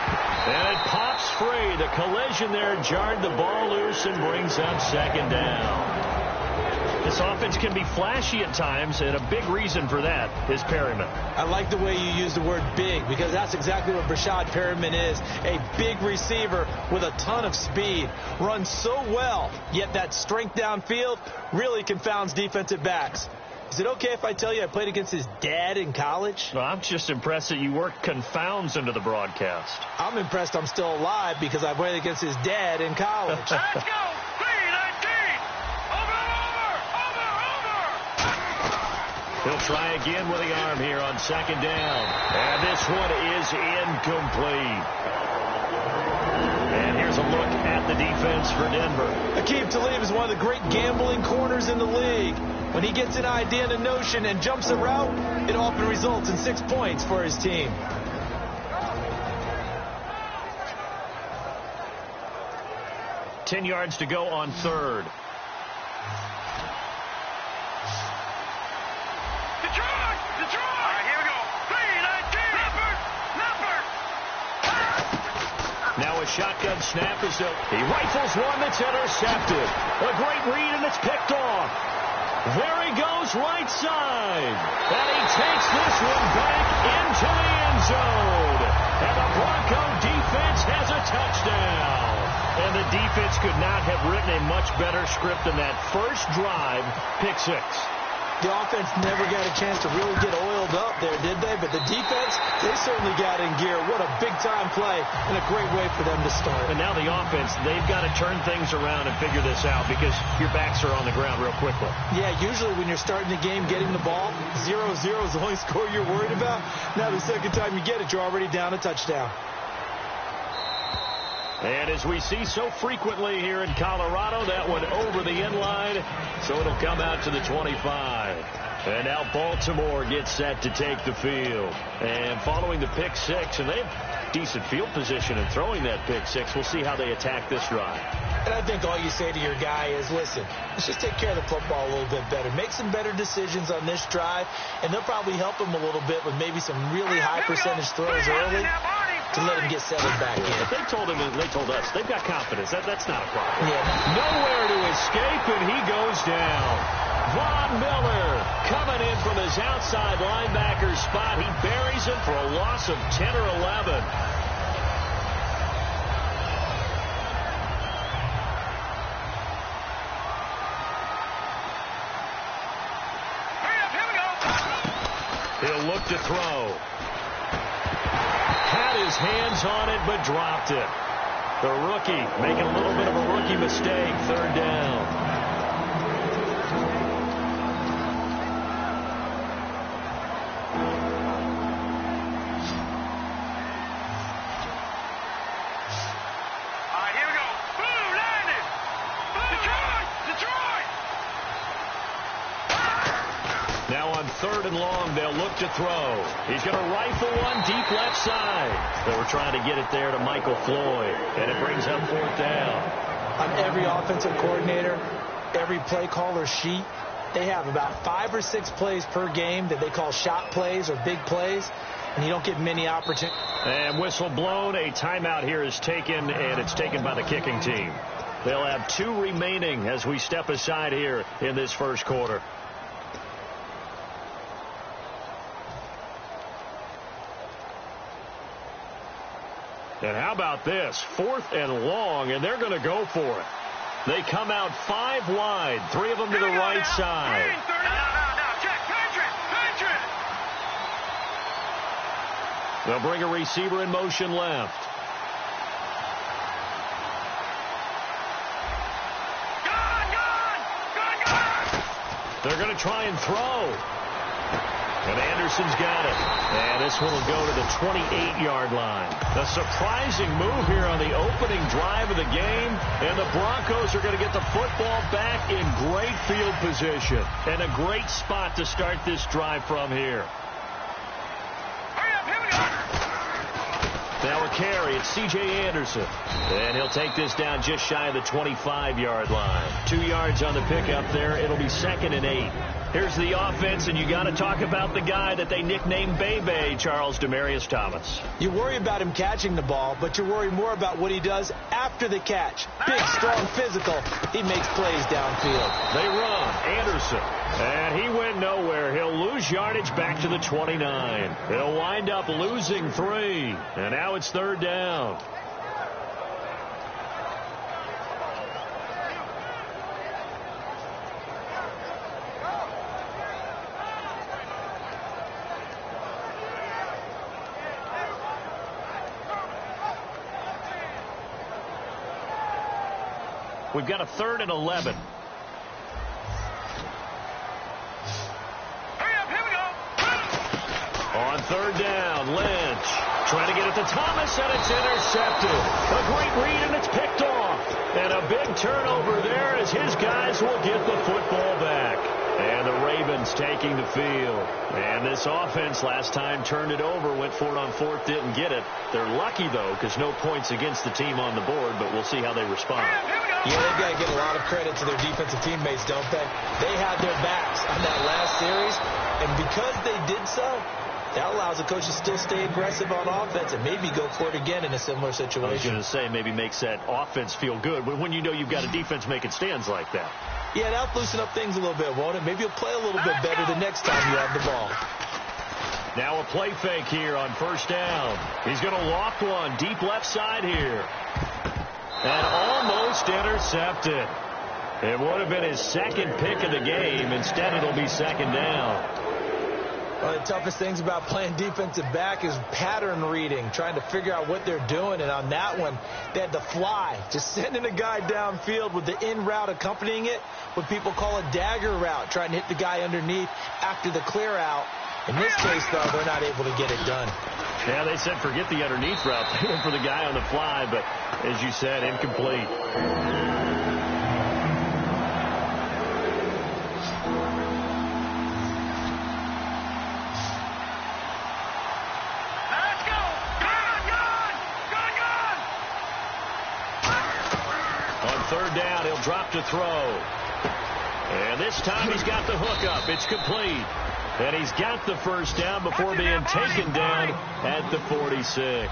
And it pops free. The collision there jarred the ball loose and brings up second down. This offense can be flashy at times, and a big reason for that is Perryman. I like the way you use the word big, because that's exactly what Brashad Perryman is. A big receiver with a ton of speed. Runs so well, yet that strength downfield really confounds defensive backs. Is it okay if I tell you I played against his dad in college? Well, I'm just impressed that you worked confounds into the broadcast. I'm impressed I'm still alive because I played against his dad in college. Let's go! 3-19! Over! He'll He'll try again with the arm here on second down. And this one is incomplete. And here's a look at the defense for Denver. Aqib Talib is one of the great gambling corners in the league. When he gets an idea and a notion and jumps a route, it often results in 6 points for his team. Ten yards to go on third. Detroit! Detroit! All right, here we go. 3-19. Leopard! Now a shotgun snap is up. He rifles one that's intercepted. A great read, and it's picked off. There he goes, right side. And he takes this one back into the end zone. And the Bronco defense has a touchdown. And the defense could not have written a much better script than that first drive, pick six. The offense never got a chance to really get oiled up there, did they? But the defense, they certainly got in gear. What a big-time play and a great way for them to start. And now the offense, they've got to turn things around and figure this out because your backs are on the ground real quickly. Yeah, usually when you're starting the game, getting the ball, 0-0 is the only score you're worried about. Now the second time you get it, you're already down a touchdown. And as we see so frequently here in Colorado, that one over the end line, so it'll come out to the 25. And now Baltimore gets set to take the field. And following the pick six, and they have decent field position in throwing that pick six. We'll see how they attack this drive. And I think all you say to your guy is, listen, let's just take care of the football a little bit better. Make some better decisions on this drive, and they'll probably help him a little bit with maybe some really high percentage throws early to let him get settled back in. If they told him, they told us, they've got confidence. That's not a problem. Yeah. Nowhere to escape, and he goes down. Von Miller coming in from his outside linebacker spot. He buries him for a loss of 10 or 11. He'll look to throw. Had his hands on it, but dropped it. The rookie making a little bit of a rookie mistake. Third down. All right, here we go. Boom, landed. Detroit! Now on third and long, they'll look to throw. He's going to rifle one deep left side. They were trying to get it there to Michael Floyd, and it brings up fourth down. On every offensive coordinator, every play caller sheet, they have about 5 or 6 plays per game that they call shot plays or big plays, and you don't get many opportunities. And whistle blown. A timeout here is taken, and it's taken by the kicking team. They'll have 2 remaining as we step aside here in this first quarter. And how about this? 4th and long, and they're going to go for it. They come out 5 wide, 3 of them to the right side. No, check, Patrick. They'll bring a receiver in motion left. Gone! They're going to try and throw. And Anderson's got it. And this one will go to the 28-yard line. A surprising move here on the opening drive of the game. And the Broncos are going to get the football back in great field position. And a great spot to start this drive from here. Hurry up, here we go! Now a carry. It's C.J. Anderson. And he'll take this down just shy of the 25-yard line. 2 yards on the pickup there. It'll be 2nd and 8. Here's the offense, and you got to talk about the guy that they nicknamed Bebe, Charles Demaryius Thomas. You worry about him catching the ball, but you worry more about what he does after the catch. Big, strong, physical. He makes plays downfield. They run. Anderson. And he went nowhere. He'll lose yardage back to the 29. He'll wind up losing 3. And now it's 3rd down. We've got a 3rd and 11. Hurry up, here we Lynch. Trying to get it to Thomas, and it's intercepted. A great read, and it's picked off. And a big turnover there as his guys will get the football back. And the Ravens taking the field. And this offense last time turned it over, went for it on fourth, didn't get it. They're lucky, though, because no points against the team on the board, but we'll see how they respond. Yeah, they've got to give a lot of credit to their defensive teammates, don't they? They had their backs on that last series, and because they did so, that allows the coach to still stay aggressive on offense and maybe go for it again in a similar situation. I was going to say, maybe makes that offense feel good when you know you've got a defense making stands like that. Yeah, that'll loosen up things a little bit, won't it? Maybe you'll play a little bit better the next time you have the ball. Now a play fake here on first down. He's going to loft one deep left side here. And almost intercepted. It would have been his second pick of the game. Instead, it'll be second down. One of the toughest things about playing defensive back is pattern reading, trying to figure out what they're doing. And on that one, they had to fly, just sending a guy downfield with the in route accompanying it, what people call a dagger route, trying to hit the guy underneath after the clear out. In this case, though, they're not able to get it done. Yeah, they said forget the underneath route. They went for the guy on the fly, but as you said, incomplete. Third down, he'll drop to throw. And this time he's got the hook up. It's complete. And he's got the first down before being taken down at the 46.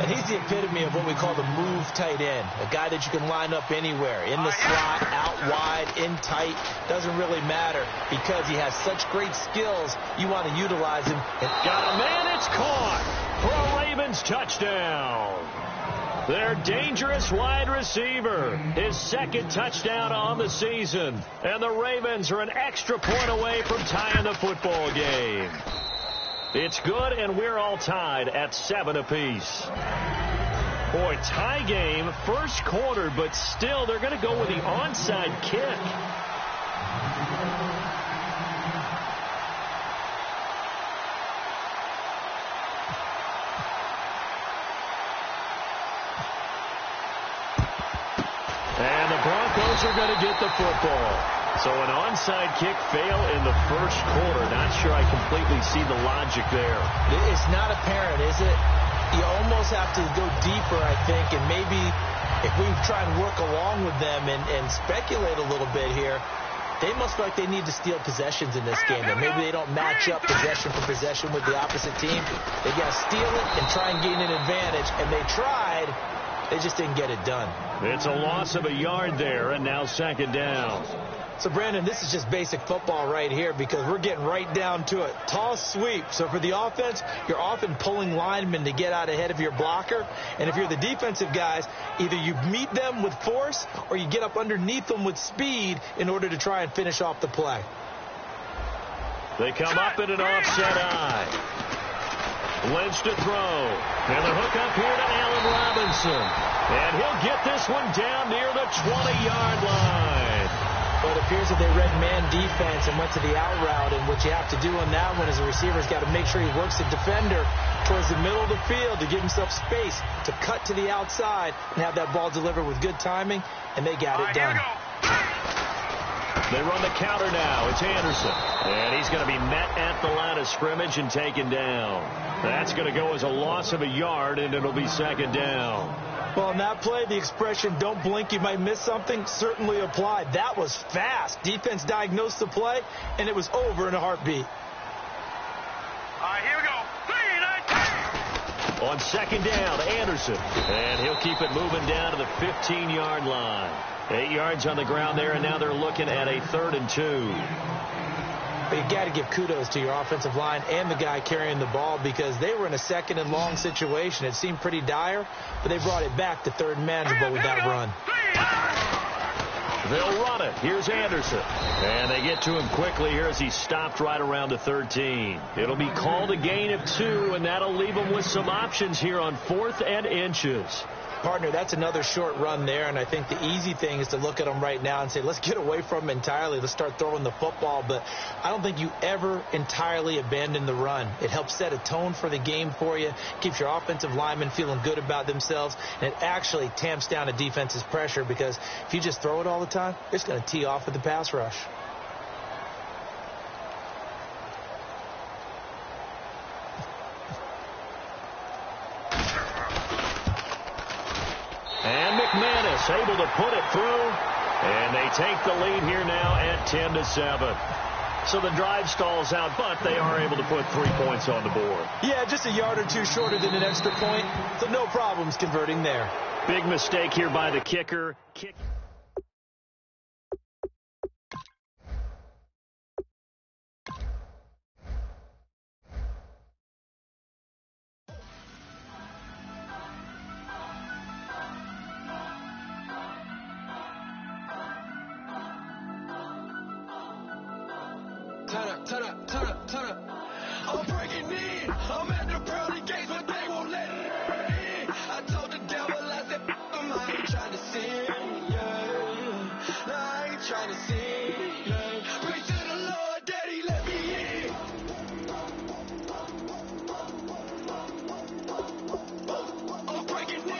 And he's the epitome of what we call the move tight end. A guy that you can line up anywhere. In the slot, out wide, in tight. Doesn't really matter because he has such great skills. You want to utilize him. Got a man. It's caught for a Ravens touchdown. Their dangerous wide receiver, his second touchdown on the season. And the Ravens are an extra point away from tying the football game. It's good, and we're all tied at 7 apiece. Boy, tie game, first quarter, but still they're going to go with the onside kick. And the Broncos are going to get the football. So an onside kick fail in the first quarter. Not sure I completely see the logic there. It's not apparent, is it? You almost have to go deeper, I think, and maybe if we try and work along with them and speculate a little bit here, they must feel like they need to steal possessions in this game, and maybe they don't match up possession for possession with the opposite team. They got to steal it and try and gain an advantage, and they tried. They just didn't get it done. It's a loss of a yard there, and now second down. So, Brandon, this is just basic football right here because we're getting right down to it. Toss sweep. So for the offense, you're often pulling linemen to get out ahead of your blocker. And if you're the defensive guys, either you meet them with force or you get up underneath them with speed in order to try and finish off the play. They come up in an offset eye. Lynch to throw. And the hook up here to Allen Robinson. And he'll get this one down near the 20-yard line. But it appears that they read man defense and went to the out route. And what you have to do on that one is the receiver's got to make sure he works the defender towards the middle of the field to give himself space to cut to the outside and have that ball delivered with good timing. And they got it done. They run the counter now. It's Anderson. And he's going to be met at the line of scrimmage and taken down. That's going to go as a loss of a yard, and it'll be second down. Well, in that play, the expression, don't blink, you might miss something, certainly applied. That was fast. Defense diagnosed the play, and it was over in a heartbeat. All right, here we go. 3, 9, 10. On second down, Anderson. And he'll keep it moving down to the 15-yard line. 8 yards on the ground there, and now they're looking at a 3rd and 2. But you got to give kudos to your offensive line and the guy carrying the ball because they were in a 2nd and long situation. It seemed pretty dire, but they brought it back to 3rd and manageable with that run. They'll run it. Here's Anderson. And they get to him quickly here as he stopped right around the 13. It'll be called a gain of 2, and that'll leave them with some options here on 4th and inches. Partner, that's another short run there, and I think the easy thing is to look at them right now and say, let's get away from them entirely. Let's start throwing the football. But I don't think you ever entirely abandon the run. It helps set a tone for the game for you, keeps your offensive linemen feeling good about themselves, and it actually tamps down a defense's pressure because if you just throw it all the time, it's going to tee off with the pass rush. And McManus able to put it through, and they take the lead here now at 10-7. So the drive stalls out, but they are able to put 3 points on the board. Yeah, just a yard or two shorter than an extra point, so no problems converting there. Big mistake here by the kicker. Turn up. I'm breaking in. I'm at the pearly gates, but they won't let me in. I told the devil, I said, I ain't trying to sin, yeah. No, I ain't trying to sin, yeah. Pray to the Lord, Daddy, let me in. I'm breaking in.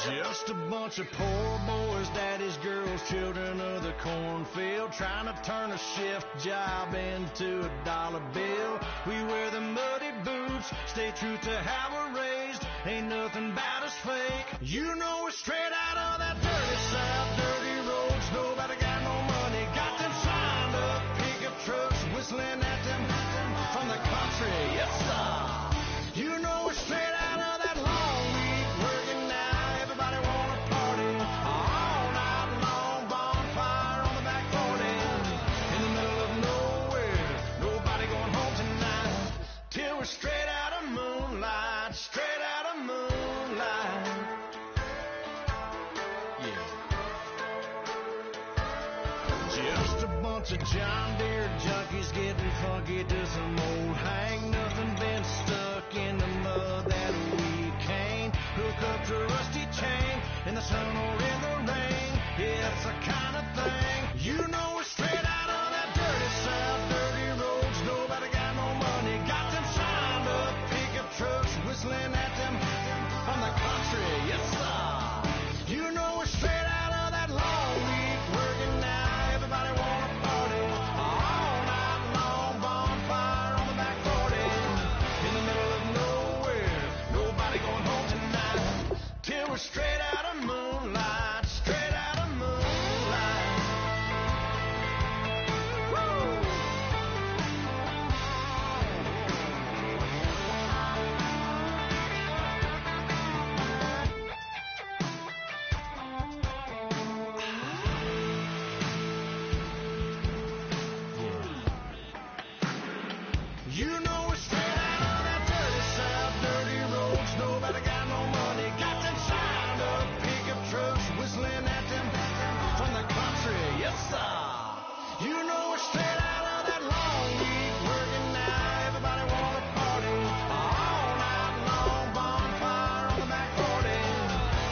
Just a bunch of poor boys, daddies, girls, children of the cornfield, trying to turn a shift job into a dollar bill. We wear the muddy boots, stay true to how we're raised. Ain't nothing about us fake. You know we're straight out of that dirty south, dirty roads. Nobody got no money, got them signed up pickup trucks, whistling at them from the country. Yes, sir. You know we're straight out of that long week working now. Everybody wanna party all night long. Bonfire on the back 40 in the middle of nowhere. Nobody going home tonight till we're straight out of moonlight, straight out of moonlight. of John Deere junkies getting funky to some old hang. Nothing been stuck in the mud that we can't hook up to a rusty chain in the sun or in the rain. Yeah, it's the kind of thing, you know, we're straight out of that dirty South, dirty roads. Nobody got no money, got them signed up pickup trucks whistling at them from the country. Yes, sir. You know, we're straight out of that long week working now. Everybody wanna party all night long, bonfire on the back 40 in the middle of nowhere. Nobody going home tonight till we're straight out of moonlight, straight out of moonlight. Woo! You know we're straight out of that dirty South, dirty roads. Nobody got no money, got them signed up pickup trucks whistling at them from the country. Yes, sir. You know we're straight out of that long week working now. Everybody wanna party all night long, bonfire on the back 40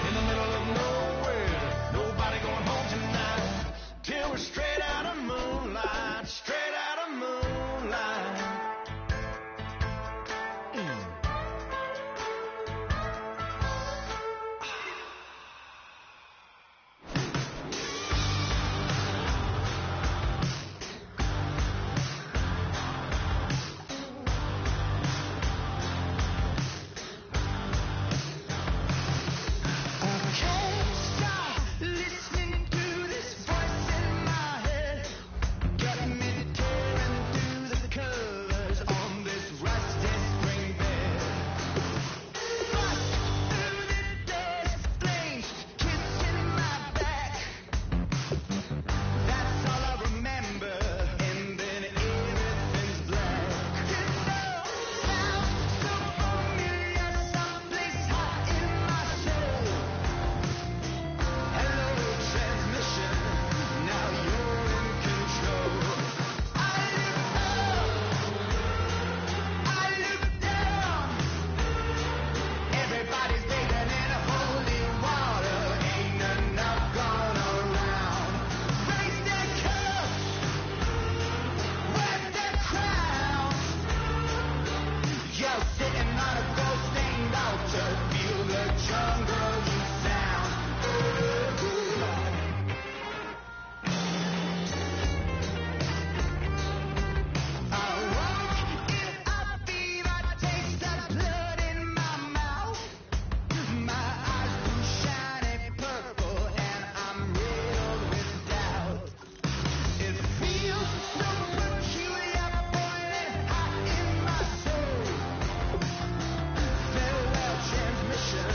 in the middle of nowhere. Nobody going home tonight till we're straight out of moonlight, straight out of moonlight. Listening to this voice in my head, getting me tearing through the colors on this rusty spring bed. Bust through the days, flames kissing my back. That's all I remember, and then everything's black. You know, sounds so familiar, someplace hot in my soul. Hello, transmission, now you're in control. I look down, everybody's bathing in holy water, ain't enough gone around. Raise their cups, wear their crowns. You're sitting on a gold-stained altar, feel the jungle you sound. I walk in a fever, taste the blood in my mouth. My eyes blue shiny purple, and I'm riddled with doubt. It feels so peculiar, boiling hot in my soul. Farewell, transmission.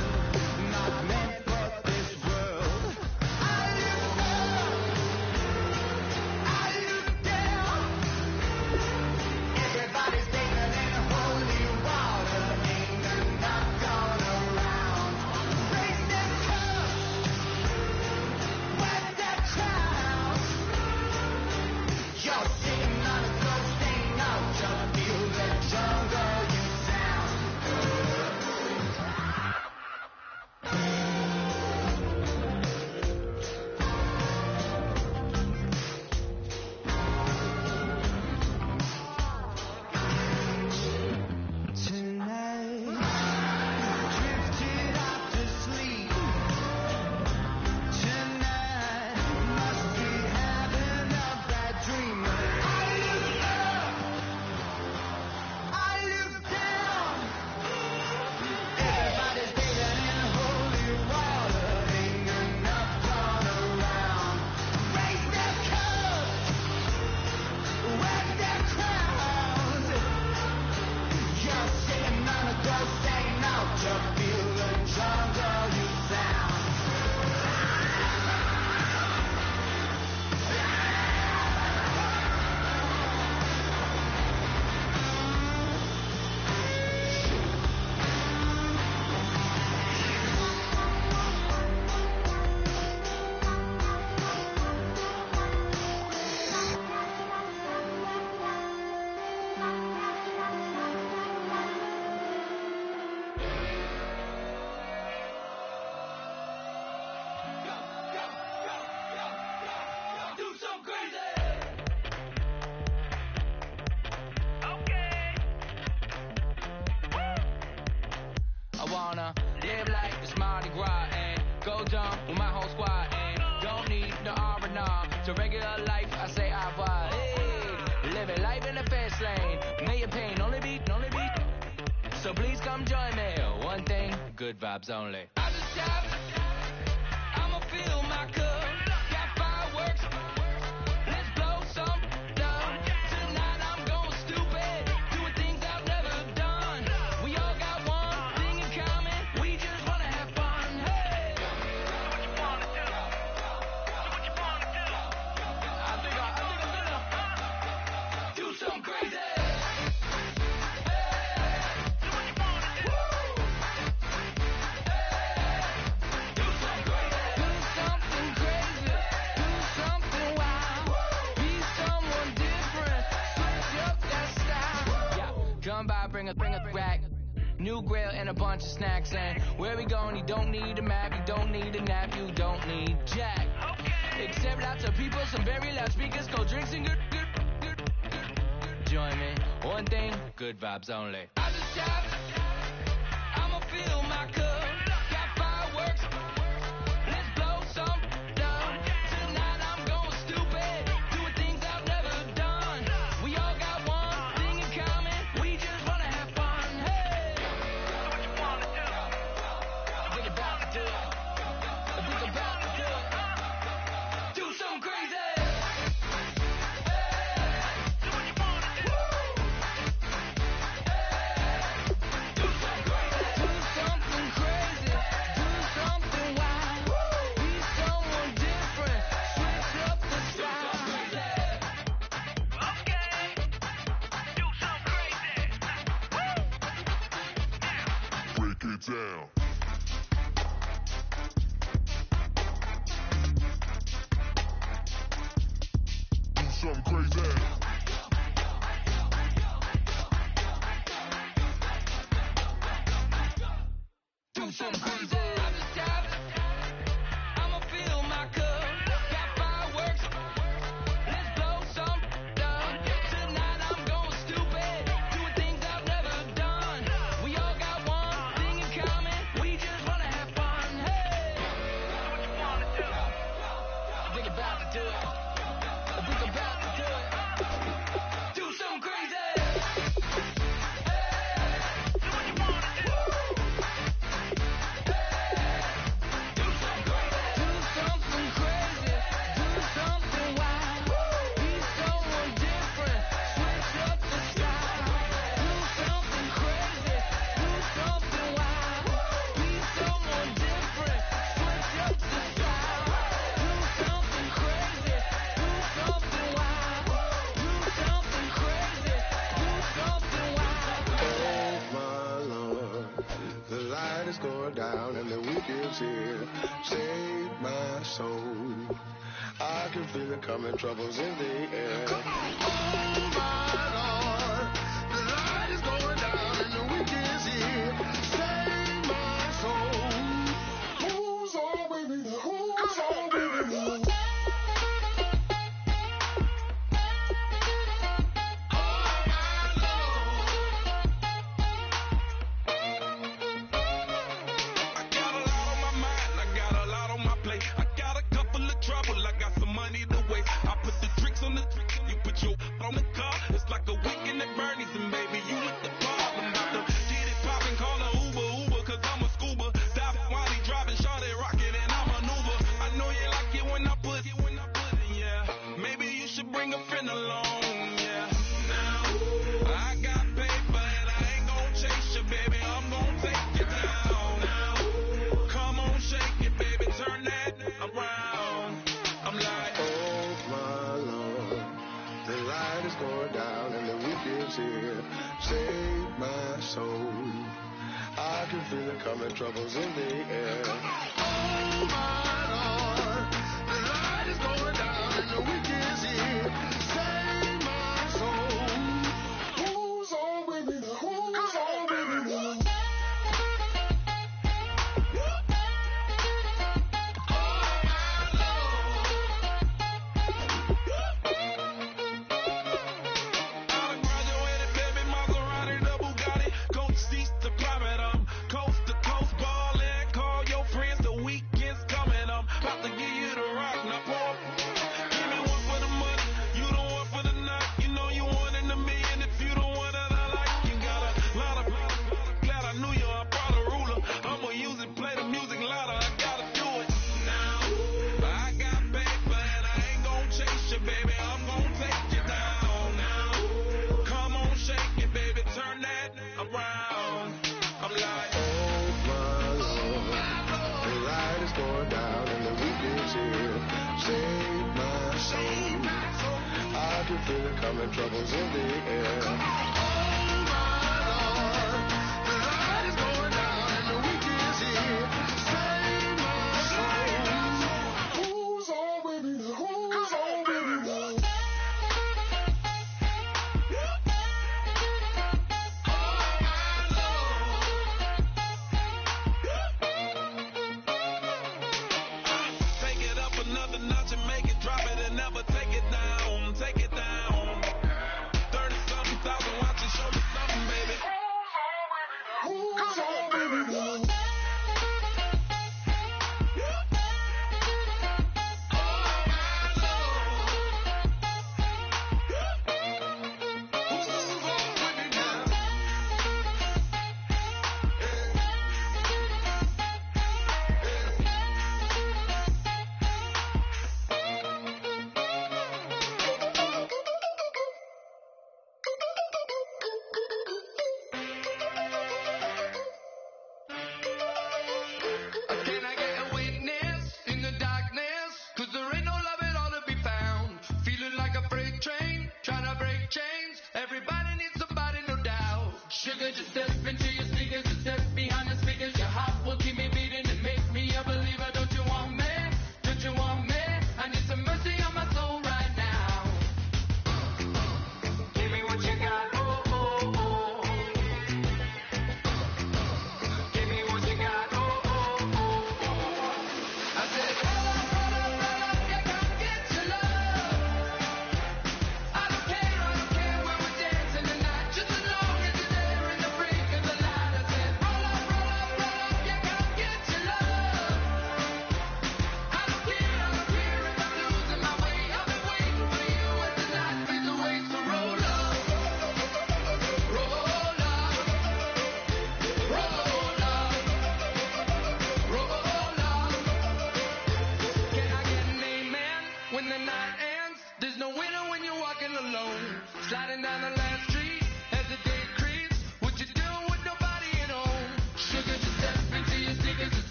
So please come join me. One thing, good vibes only. I just shout, I'ma fill my cup. Got fireworks, let's blow some down. Tonight I'm going stupid, doing things I've never done. We all got one thing in common, we just wanna have fun. Hey! So what you wanna do? So what you wanna do? I think I'm gonna do something crazy. Come by, bring a rack, new grill and a bunch of snacks. And where we going, you don't need a map, you don't need a nap, you don't need jack. Except lots of people, some very loud speakers, cold drinks and good. Join me, one thing, good vibes only. I just shout, I'ma fill my cup. Got fireworks, let's blow some down. Tonight I'm going stupid, doing things I've never done. We all got one thing in common, we just wanna have fun. Hey! So what you wanna do? I think about to do it. I think about to do it. Do something crazy. Down. Do something crazy. Do something crazy. I'm just shout, I'ma fill my cup. Got fireworks, let's blow some down. Tonight I'm going stupid, doing things I've never done. We all got one thing in common, we just wanna have fun. Hey! So what you wanna do? I think about to do it. I think about to do it. Do something crazy. Down and the week is here. Save my soul. I can feel it coming, troubles in the air. Oh my Lord, the light is going down and the week is here. Save my soul. Who's on with me? Who's on with me? Coming, troubles in the air. Oh my Lord, the light is going down and the week is here. Save my soul. Who's on with me? Who's on with me? Coast to coast ballin', call your friends, the weekend's coming up. About to get coming, troubles in the air. Oh my Lord, the light is going down and the week is here. Save my soul. Who's on with me now? Who's on with me now? Another notch and make it, drop it and never take it down, take it down. 30-something thousand watching, show me something, baby. Who's on, baby, now?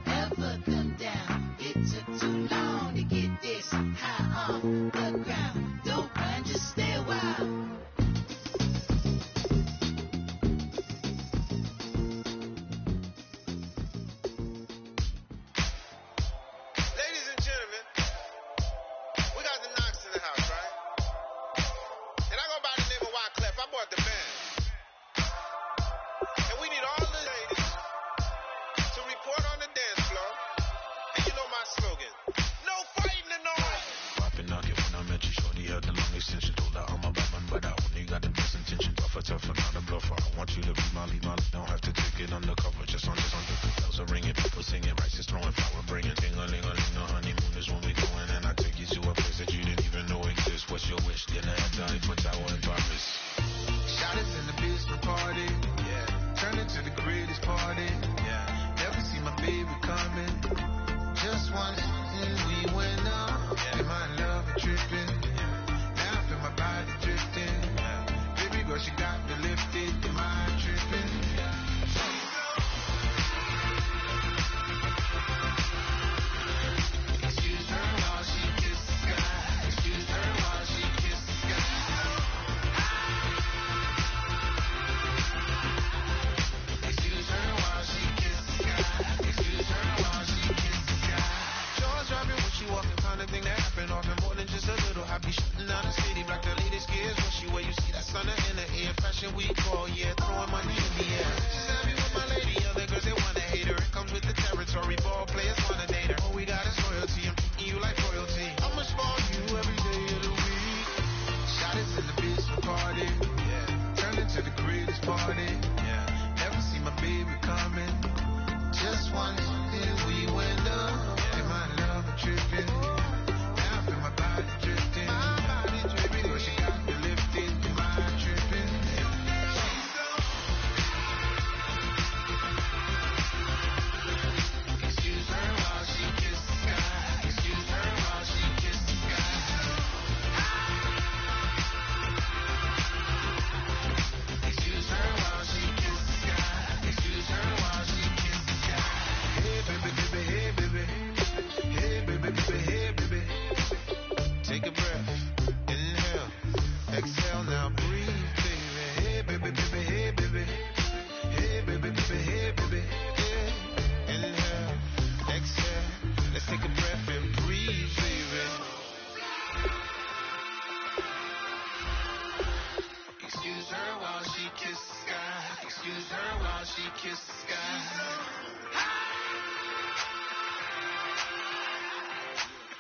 ever come down. It took too long to get this high on the ground. Don't run, just stay a while.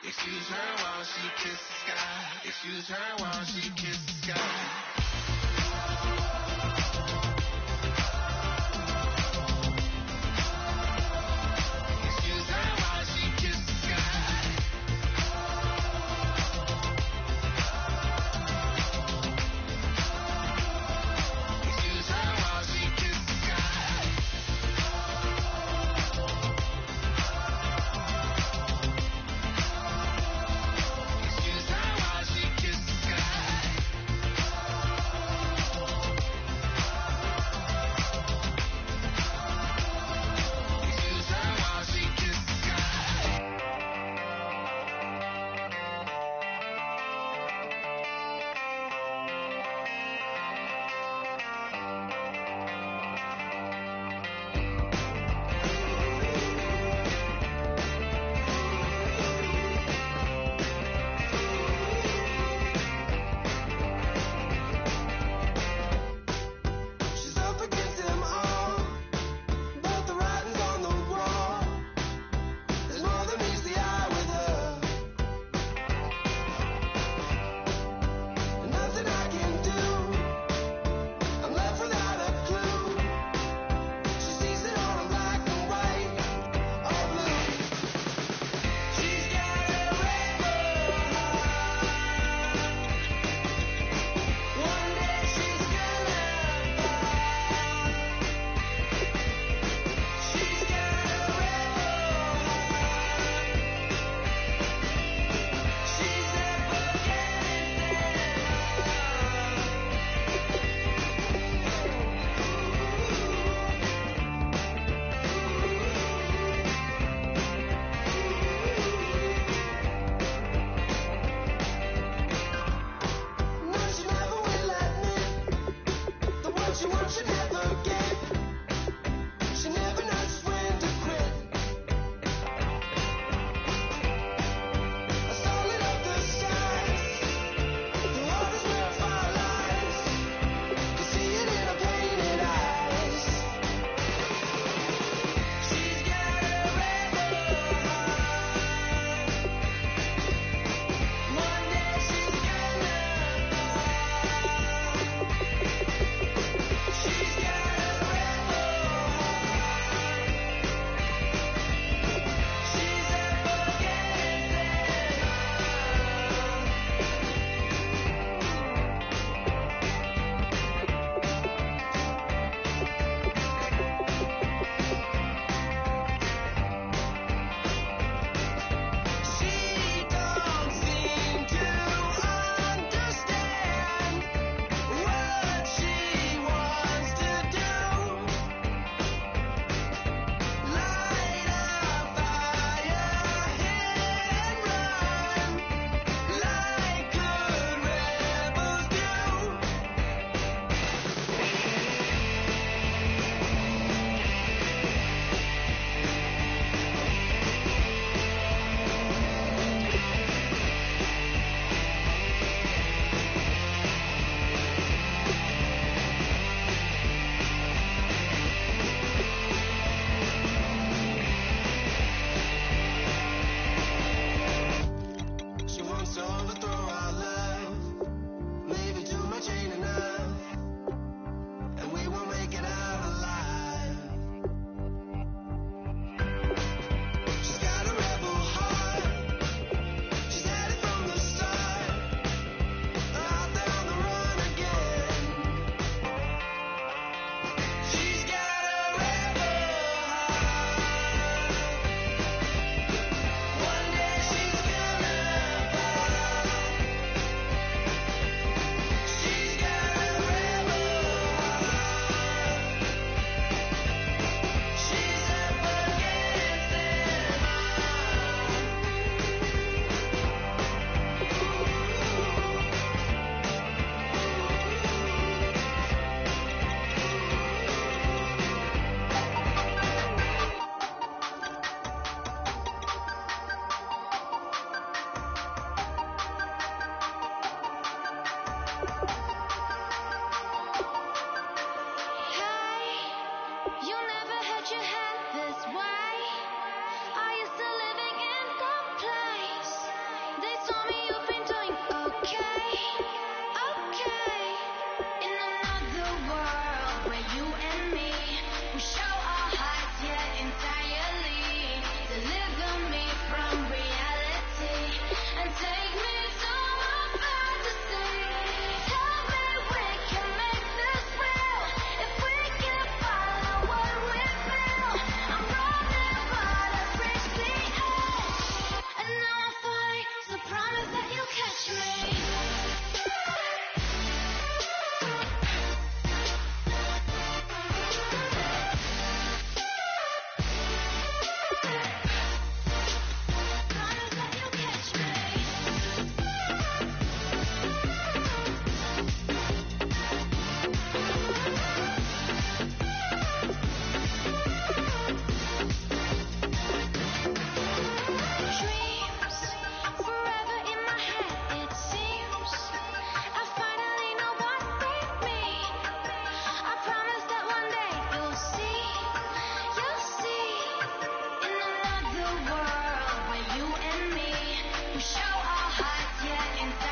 Excuse her while she kisses the sky. Excuse her while she kisses the sky. world where you and me, we show our hearts, yeah, inside.